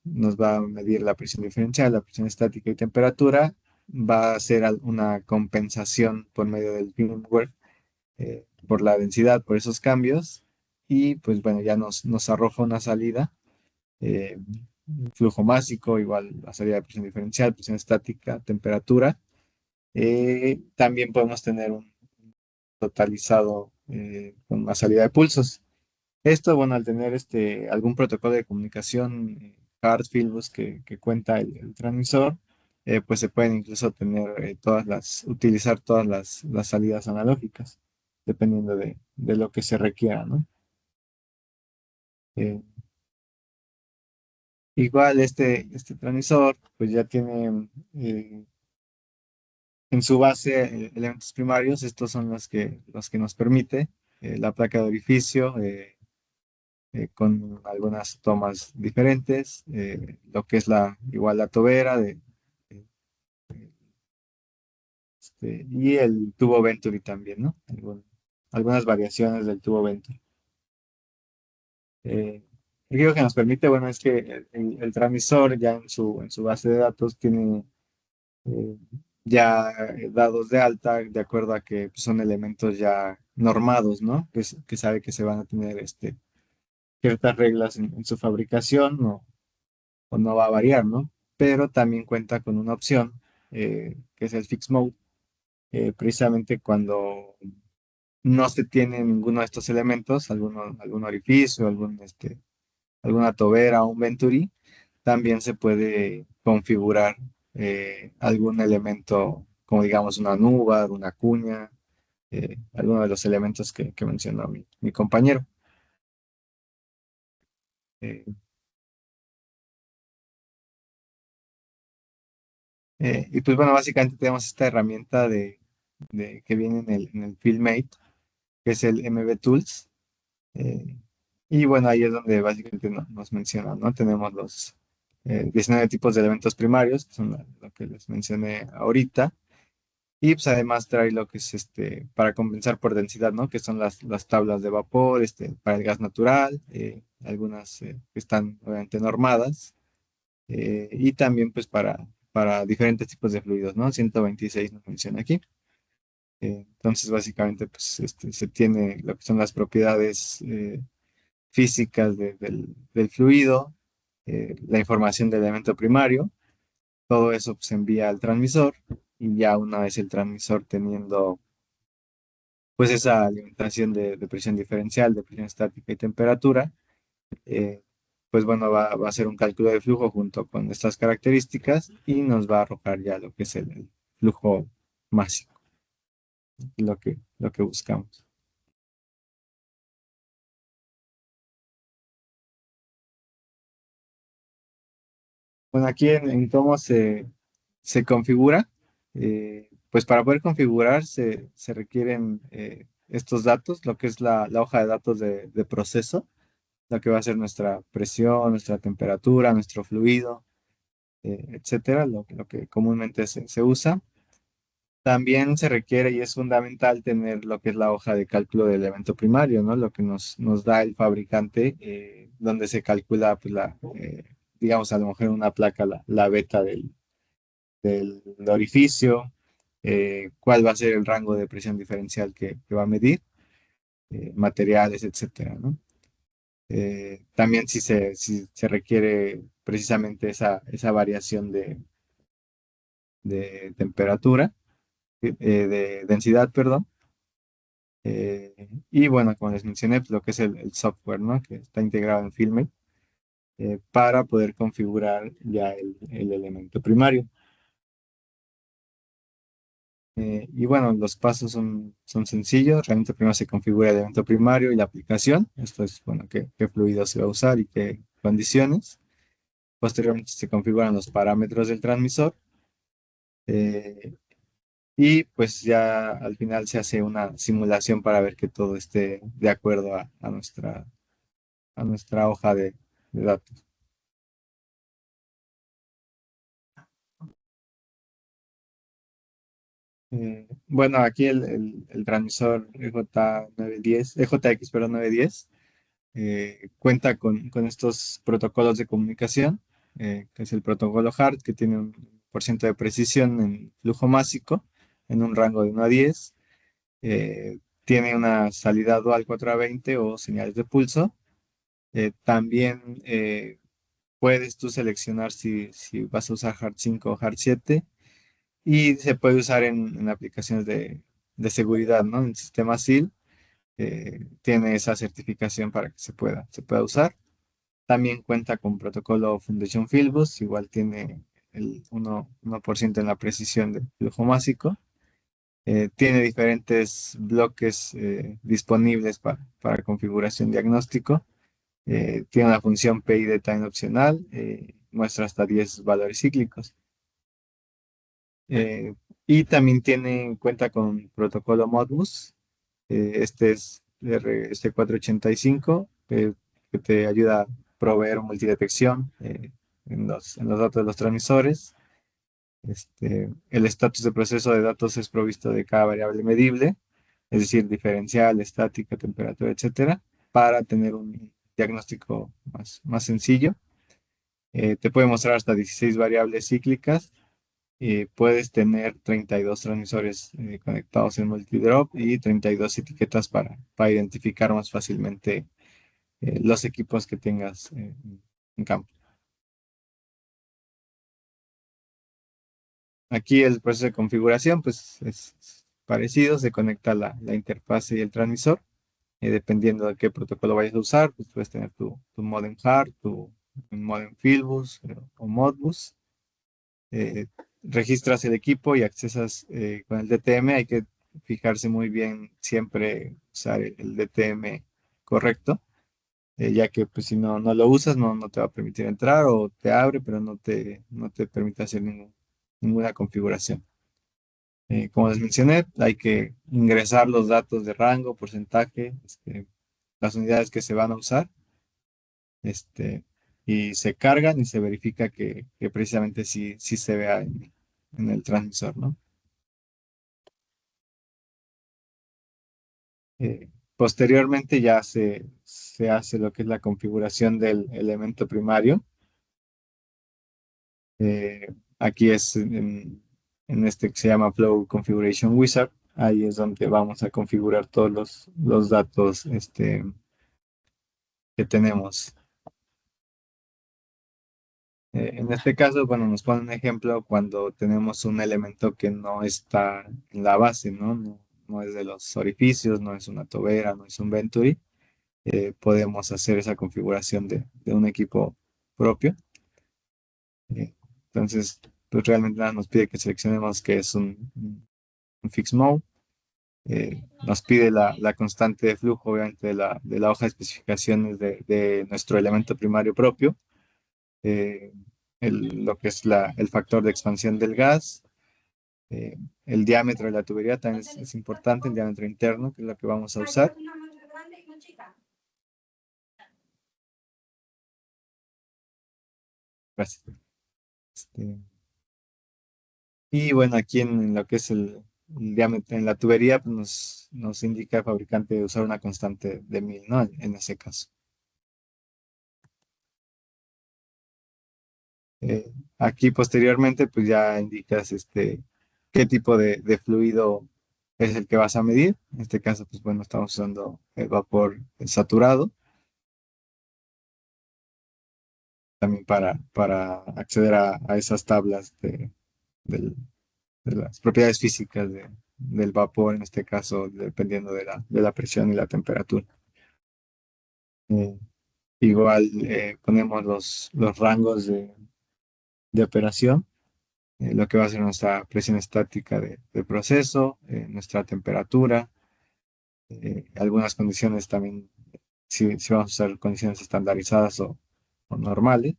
nos va a medir la presión diferencial, la presión estática y temperatura. Va a hacer una compensación por medio del firmware por la densidad, por esos cambios. Y pues bueno, ya nos arroja una salida, eh, flujo másico, igual la salida de presión diferencial, presión estática, temperatura. También podemos tener un totalizado con una salida de pulsos. Esto, bueno, al tener algún protocolo de comunicación, hard fieldbus que cuenta el transmisor, pues se pueden incluso tener utilizar todas las salidas analógicas, dependiendo de lo que se requiera, ¿no? Eh, igual este transmisor, pues ya tiene en su base elementos primarios. Estos son los que nos permite la placa de orificio, con algunas tomas diferentes, lo que es igual la tobera de- y el tubo Venturi también, ¿no? Algunas variaciones del tubo Venturi. Lo que nos permite, bueno, es que el transmisor ya en su base de datos tiene eh, ya dados de alta de acuerdo a que pues, son elementos ya normados, ¿no? Que sabe que se van a tener ciertas reglas en su fabricación, o no va a variar, ¿no? Pero también cuenta con una opción que es el Fix Mode, precisamente cuando no se tiene ninguno de estos elementos, algún orificio, alguna tobera o un venturi, también se puede configurar algún elemento, como digamos una nuba, una cuña, alguno de los elementos que mencionó mi compañero. Eh, y pues bueno, básicamente tenemos esta herramienta que viene en el FieldMate, que es el MB Tools. eh, y bueno, ahí es donde básicamente nos menciona, ¿no? Tenemos los 19 tipos de elementos primarios, que son lo que les mencioné ahorita. Y pues además trae lo que es para compensar por densidad, ¿no? Que son las tablas de vapor, para el gas natural, algunas que están obviamente normadas, y también pues para diferentes tipos de fluidos, ¿no? 126 nos menciona aquí. Entonces, básicamente, pues se tiene lo que son las propiedades físicas del fluido, la información del elemento primario, todo eso se envía al transmisor, y ya una vez el transmisor teniendo pues esa alimentación de presión diferencial, de presión estática y temperatura, eh, pues bueno, va a hacer un cálculo de flujo junto con estas características y nos va a arrojar ya lo que es el flujo máximo, lo que buscamos. Bueno, aquí en cómo se configura, pues para poder configurar se requieren estos datos, lo que es la hoja de datos de proceso, lo que va a ser nuestra presión, nuestra temperatura, nuestro fluido. etcétera, lo que comúnmente se usa. También se requiere y es fundamental tener lo que es la hoja de cálculo del elemento primario, ¿no? Lo que nos da el fabricante, donde se calcula, pues, digamos, a lo mejor en una placa, la beta del orificio, cuál va a ser el rango de presión diferencial que va a medir, materiales, etcétera, ¿no? También si se requiere precisamente esa variación de temperatura, de densidad, perdón. Y bueno, como les mencioné, pues, lo que es el software, ¿no? Que está integrado en Filmate, para poder configurar ya el elemento primario. Y bueno, los pasos son sencillos. Realmente primero se configura el evento primario y la aplicación. Esto es, bueno, qué fluido se va a usar y qué condiciones. Posteriormente se configuran los parámetros del transmisor. eh, y pues ya al final se hace una simulación para ver que todo esté de acuerdo a nuestra hoja de datos. Bueno, aquí el transmisor EJX, perdón, 910, cuenta con estos protocolos de comunicación, que es el protocolo HART, que tiene un por ciento de precisión en flujo másico en un rango de 1 a 10. Tiene una salida dual 4 a 20 o señales de pulso. También puedes tú seleccionar si vas a usar HART 5 o HART 7, y se puede usar en aplicaciones de seguridad, ¿no? En sistema SIL, tiene esa certificación para que se pueda usar. También cuenta con protocolo Foundation Fieldbus, igual tiene el 1% en la precisión del flujo másico. Tiene diferentes bloques disponibles para configuración diagnóstico. Tiene una función PI de time opcional, muestra hasta 10 valores cíclicos. Y también cuenta con protocolo Modbus. Este es RS485, que te ayuda a proveer multidetección, en los datos de los transmisores. El estatus de proceso de datos es provisto de cada variable medible, es decir, diferencial, estática, temperatura, etcétera, para tener un diagnóstico más sencillo. Te puede mostrar hasta 16 variables cíclicas. Puedes tener 32 transmisores conectados en multidrop y 32 etiquetas para identificar más fácilmente los equipos que tengas en campo. Aquí el proceso de configuración pues es parecido, se conecta la interfaz y el transmisor. Dependiendo de qué protocolo vayas a usar, pues puedes tener tu modem HART, tu modem Fieldbus, o Modbus. eh, Registras el equipo y accesas con el DTM. Hay que fijarse muy bien siempre usar el DTM correcto, ya que pues, si no lo usas, no te va a permitir entrar, o te abre, pero no te permite hacer ninguna configuración. Como les mencioné, hay que ingresar los datos de rango, porcentaje, las unidades que se van a usar, este, y se cargan y se verifica que precisamente sí se vea en el transmisor, ¿no? Posteriormente ya se hace lo que es la configuración del elemento primario. Aquí es en este que se llama Flow Configuration Wizard. Ahí es donde vamos a configurar todos los datos que tenemos. En este caso, bueno, nos pone un ejemplo cuando tenemos un elemento que no está en la base, ¿no? No es de los orificios, no es una tobera, no es un Venturi. Podemos hacer esa configuración de un equipo propio. Entonces, pues realmente nada nos pide que seleccionemos que es un fixed mode. Nos pide la constante de flujo, obviamente, de la hoja de especificaciones de nuestro elemento primario propio. eh, lo que es el factor de expansión del gas, eh, el diámetro de la tubería también es importante, el diámetro interno, que es lo que vamos a usar. Gracias. Este, y bueno, aquí en lo que es el diámetro en la tubería, pues nos indica el fabricante usar una constante de 1000, ¿no? En ese caso. Aquí posteriormente, pues ya indicas qué tipo de fluido es el que vas a medir. En este caso, pues bueno, estamos usando el vapor saturado también para acceder a esas tablas del- de las propiedades físicas del vapor, en este caso, dependiendo de la presión y la temperatura. Eh, Igual ponemos los rangos de operación, lo que va a ser nuestra presión estática de proceso, nuestra temperatura, algunas condiciones también, si vamos a usar condiciones estandarizadas o normales.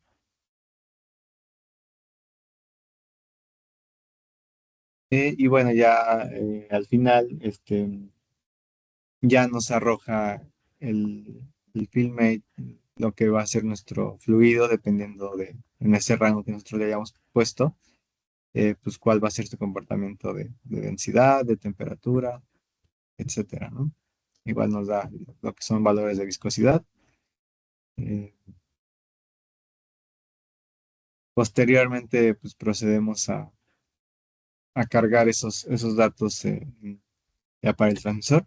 Y bueno, ya al final ya nos arroja el filme lo que va a ser nuestro fluido, dependiendo en ese rango que nosotros le hayamos puesto, pues cuál va a ser su comportamiento de densidad, de temperatura, etcétera, ¿no? Igual nos da lo que son valores de viscosidad. Eh, Posteriormente, pues procedemos a cargar esos datos ya para el transmisor,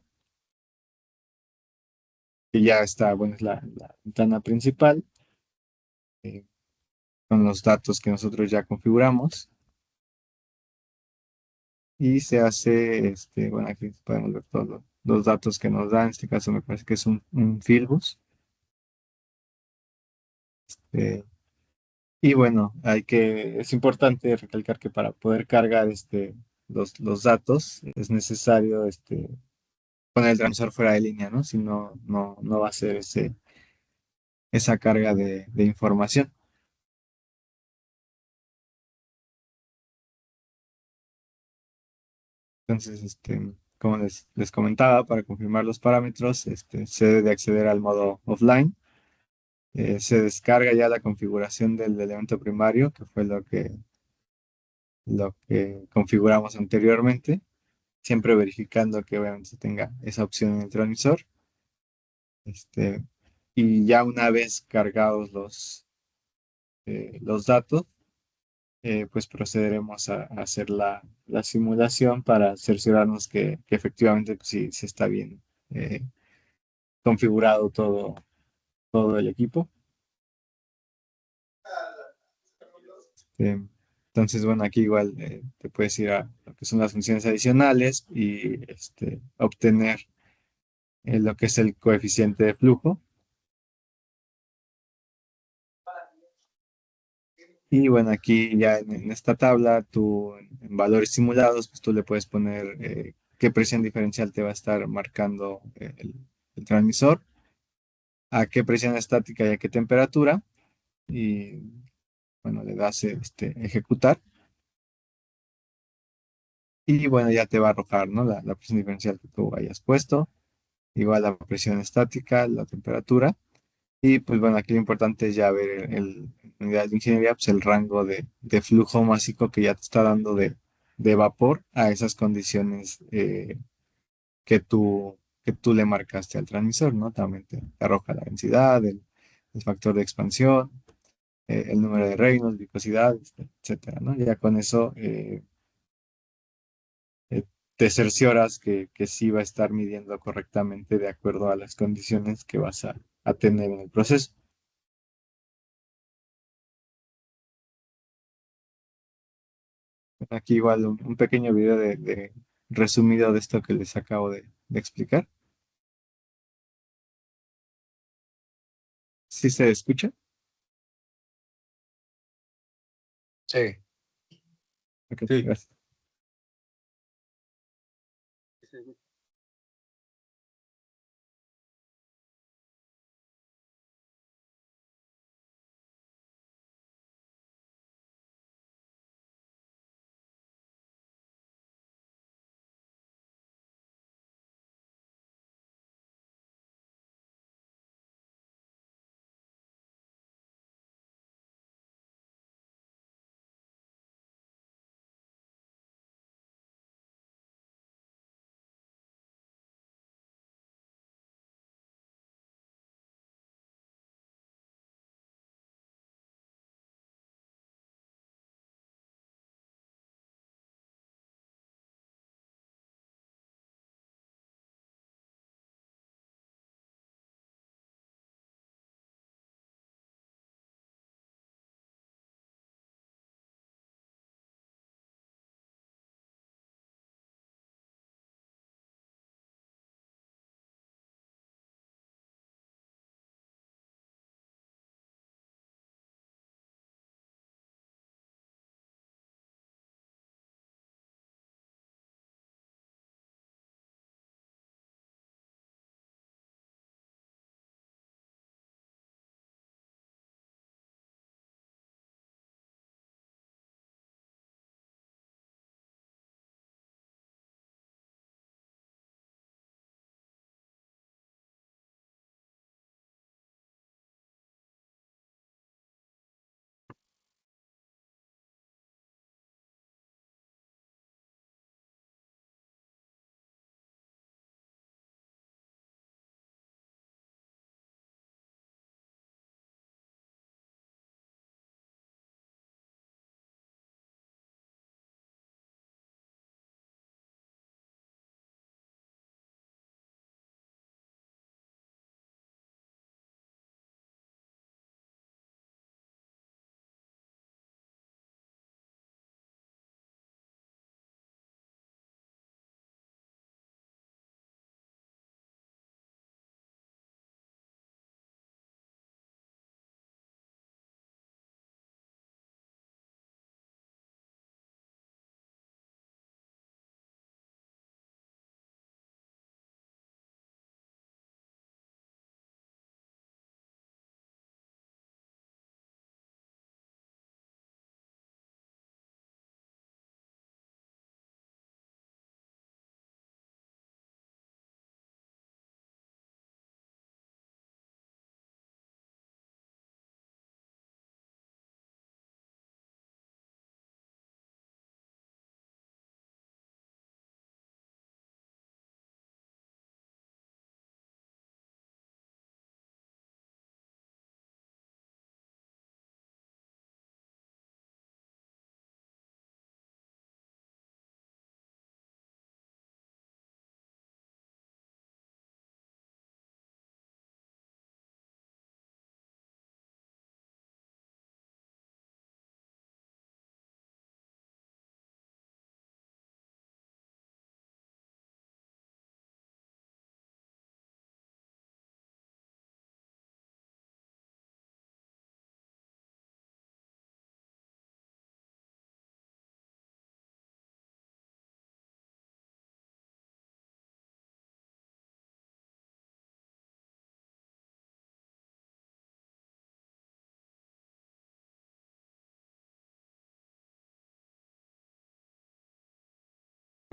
que ya está, bueno, es la ventana principal, eh, con los datos que nosotros ya configuramos. Y se hace, bueno, aquí podemos ver todos los datos que nos da. En este caso me parece que es un Filbus. Eh, y bueno, es importante recalcar que para poder cargar los datos es necesario poner el transmisor fuera de línea, ¿no? Si no, no va a ser esa carga de información. Entonces, como les comentaba, para confirmar los parámetros, se debe de acceder al modo offline. Se descarga ya la configuración del elemento primario, que fue lo que configuramos anteriormente, siempre verificando que obviamente se tenga esa opción en el transmisor. Este, y ya una vez cargados los datos, pues procederemos a hacer la simulación para cerciorarnos que efectivamente pues, sí está bien configurado todo el equipo. Eh, entonces, bueno, aquí igual te puedes ir a lo que son las funciones adicionales y obtener lo que es el coeficiente de flujo. Y bueno, aquí ya en esta tabla, tú en valores simulados, pues tú le puedes poner qué presión diferencial te va a estar marcando el transmisor, a qué presión estática y a qué temperatura. Y bueno, le das ejecutar. Y bueno, ya te va a arrojar, ¿no? La presión diferencial que tú hayas puesto, igual la presión estática, la temperatura. Y pues bueno, aquí lo importante es ya ver en unidades de ingeniería, pues el rango de flujo másico que ya te está dando de vapor a esas condiciones que tú le marcaste al transmisor, ¿no? También te arroja la densidad, el factor de expansión, el número de Reynolds, viscosidad, etcétera, ¿no? Ya con eso eh, te cercioras que sí va a estar midiendo correctamente de acuerdo a las condiciones que vas a tener en el proceso. Aquí igual un pequeño video de resumido de esto que les acabo de explicar. ¿Sí se escucha? Sí. Ok, Sí. gracias.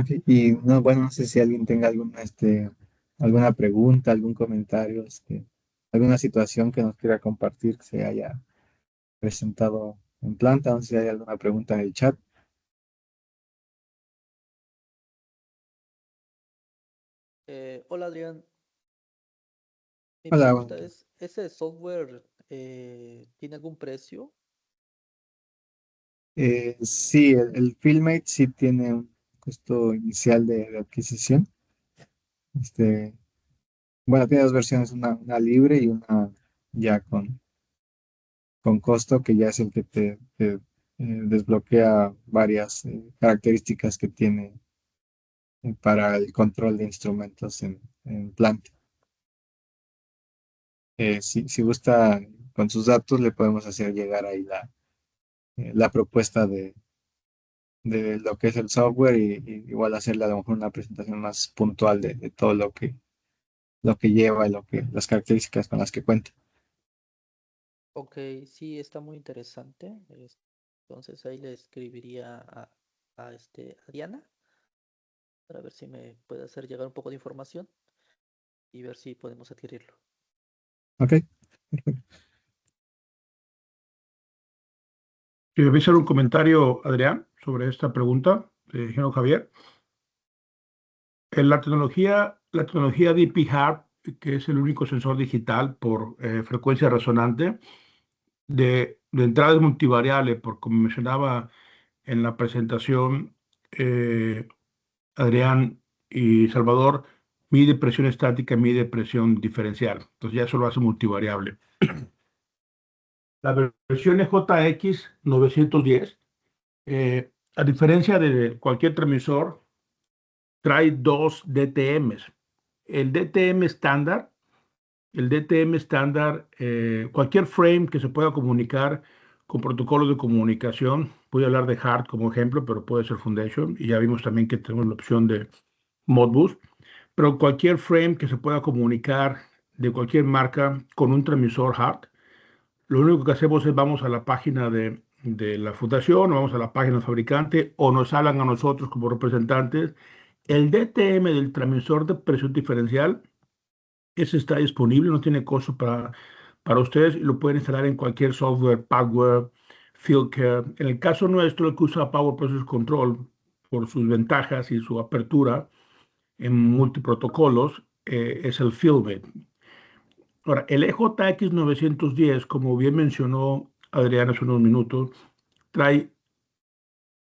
Ok, y no, bueno, no sé si alguien tenga alguna pregunta, algún comentario, alguna situación que nos quiera compartir que se haya presentado en planta, no sé si hay alguna pregunta en el chat. Hola Adrián, mi Hola, pregunta es, ¿ese software tiene algún precio? sí, el Filmate sí tiene un costo inicial de adquisición. Este, bueno, tiene dos versiones, una libre y una ya con costo, que ya es el que desbloquea varias características que tiene para el control de instrumentos en planta. Si gusta, con sus datos le podemos hacer llegar ahí la propuesta de lo que es el software y igual hacerle a lo mejor una presentación más puntual de todo lo que lleva y las características con las que cuenta. Ok, sí, está muy interesante. Entonces ahí le escribiría a Diana para ver si me puede hacer llegar un poco de información y ver si podemos adquirirlo. Ok, perfecto. Voy a hacer un comentario, Adrián, sobre esta pregunta de ingeniero Javier. La tecnología DP Harp, que es el único sensor digital por frecuencia resonante, de entrada es multivariable, porque como mencionaba en la presentación Adrián y Salvador, mide presión estática, mide presión diferencial. Entonces ya eso lo hace multivariable. La versión EJX 910, a diferencia de cualquier transmisor, trae dos DTMs. El DTM estándar, cualquier frame que se pueda comunicar con protocolos de comunicación, voy a hablar de HART como ejemplo, pero puede ser Foundation, y ya vimos también que tenemos la opción de Modbus, pero cualquier frame que se pueda comunicar de cualquier marca con un transmisor HART, lo único que hacemos es vamos a la página de la fundación, o vamos a la página del fabricante, o nos hablan a nosotros como representantes. El DTM del transmisor de presión diferencial, ese está disponible, no tiene costo para ustedes y lo pueden instalar en cualquier software, Power, FieldCare. En el caso nuestro, el que usa Power Process Control por sus ventajas y su apertura en multiprotocolos, es el FieldMate. Ahora, el EJX 910, como bien mencionó Adrián hace unos minutos, trae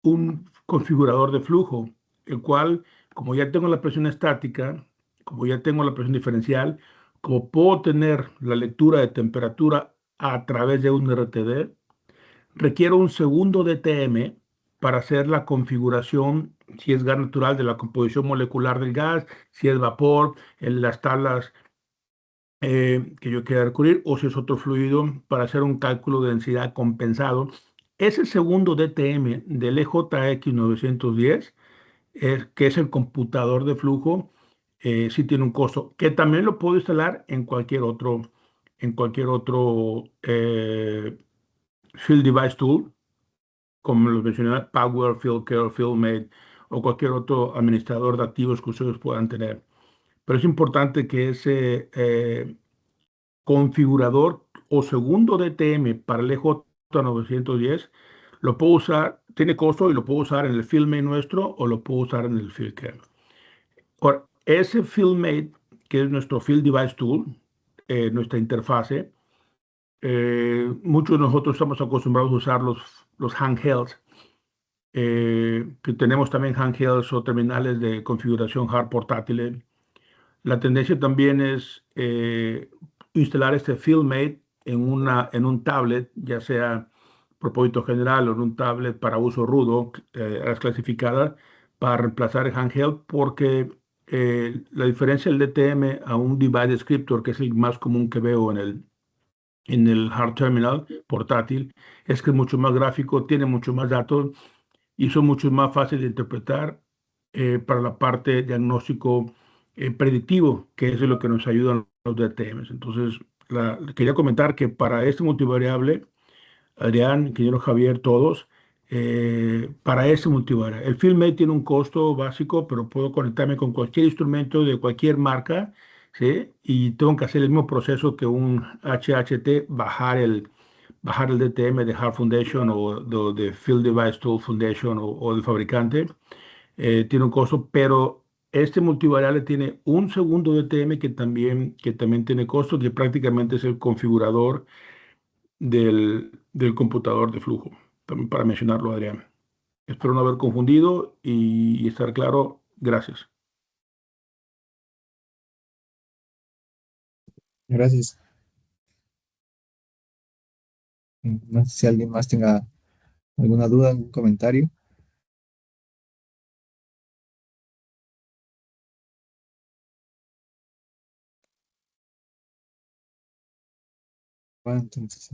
un configurador de flujo, el cual, como ya tengo la presión estática, como ya tengo la presión diferencial, como puedo tener la lectura de temperatura a través de un RTD, requiero un segundo DTM para hacer la configuración, si es gas natural, de la composición molecular del gas, si es vapor, en las tablas que yo quiera recurrir, o si es otro fluido, para hacer un cálculo de densidad compensado. Ese segundo DTM del EJX 910, que es el computador de flujo, sí tiene un costo, que también lo puedo instalar en cualquier otro Field Device Tool, como los mencioné, Power, FieldCare, FieldMate, o cualquier otro administrador de activos que ustedes puedan tener. Pero es importante que ese configurador o segundo DTM para el EJ910 lo puedo usar, tiene costo y lo puedo usar en el FieldMate nuestro o lo puedo usar en el FieldCare. Ahora, ese FieldMate, que es nuestro Field Device Tool, nuestra interfase, muchos de nosotros estamos acostumbrados a usar los handhelds, que tenemos también handhelds o terminales de configuración hard portátiles. La tendencia también es instalar este FieldMate en un tablet, ya sea propósito general o en un tablet para uso rudo, las clasificadas, para reemplazar el handheld, porque la diferencia del DTM a un device descriptor, que es el más común que veo en el hard terminal portátil, es que es mucho más gráfico, tiene mucho más datos y son mucho más fáciles de interpretar para la parte de diagnóstico predictivo, que es lo que nos ayudan los DTMs. Entonces, quería comentar que para este multivariable, Adrián, ingeniero Javier, todos, para ese multivariable. El FieldMate tiene un costo básico, pero puedo conectarme con cualquier instrumento de cualquier marca, ¿sí? Y tengo que hacer el mismo proceso que un HHT, bajar el DTM de Hard Foundation o de Field Device Tool Foundation o del fabricante. Tiene un costo, pero este multivariable tiene un segundo DTM que también tiene costo, que prácticamente es el configurador del computador de flujo. También para mencionarlo, Adrián. Espero no haber confundido y estar claro. Gracias. Gracias. No sé si alguien más tenga alguna duda, algún comentario. Bueno, entonces,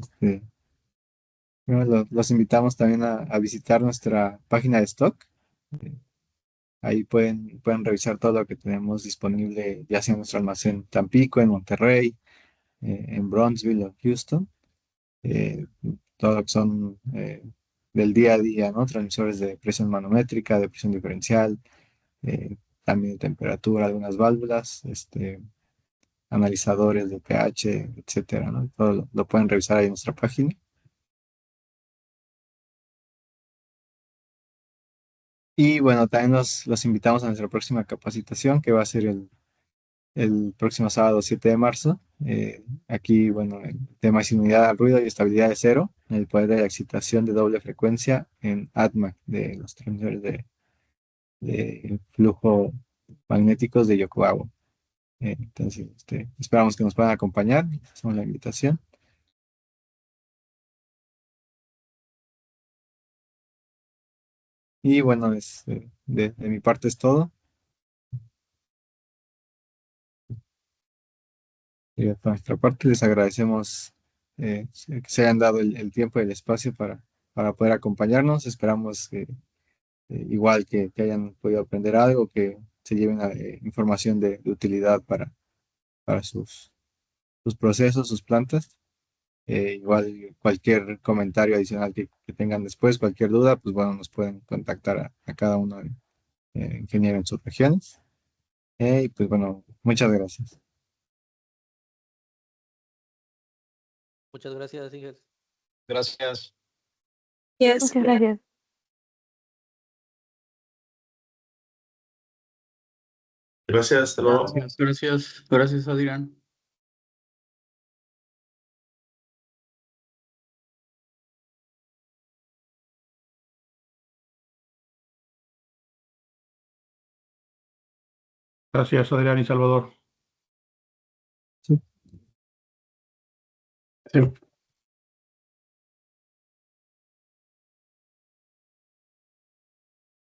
bueno, los invitamos también a visitar nuestra página de stock. Eh, Ahí pueden revisar todo lo que tenemos disponible, ya sea en nuestro almacén en Tampico, en Monterrey, en Bronzeville o Houston. eh, Todo lo que son del día a día, ¿no? Transmisores de presión manométrica, de presión diferencial, eh, también de temperatura, algunas válvulas, analizadores de pH, etcétera, ¿no? Todo lo pueden revisar ahí en nuestra página. Y bueno, también los invitamos a nuestra próxima capacitación, que va a ser el próximo sábado 7 de marzo. Aquí, bueno, el tema es inmunidad al ruido y estabilidad de cero, el poder de la excitación de doble frecuencia en ATMAC de los transmisores de flujo magnéticos de Yokogawa. Entonces, esperamos que nos puedan acompañar. Hacemos la invitación. Y bueno, de mi parte es todo. Por nuestra parte, les agradecemos que se hayan dado el tiempo y el espacio para poder acompañarnos. Esperamos igual que hayan podido aprender algo, que se lleven información de utilidad para sus procesos, sus plantas. Igual cualquier comentario adicional que tengan después, cualquier duda, pues bueno, nos pueden contactar a cada uno de ingeniero en sus regiones. Y pues bueno, muchas gracias. Muchas gracias, Ingel. Gracias. Yes. Muchas gracias. Gracias, hasta luego. Gracias, Adrián. Gracias, Adrián y Salvador. Sí. Sí.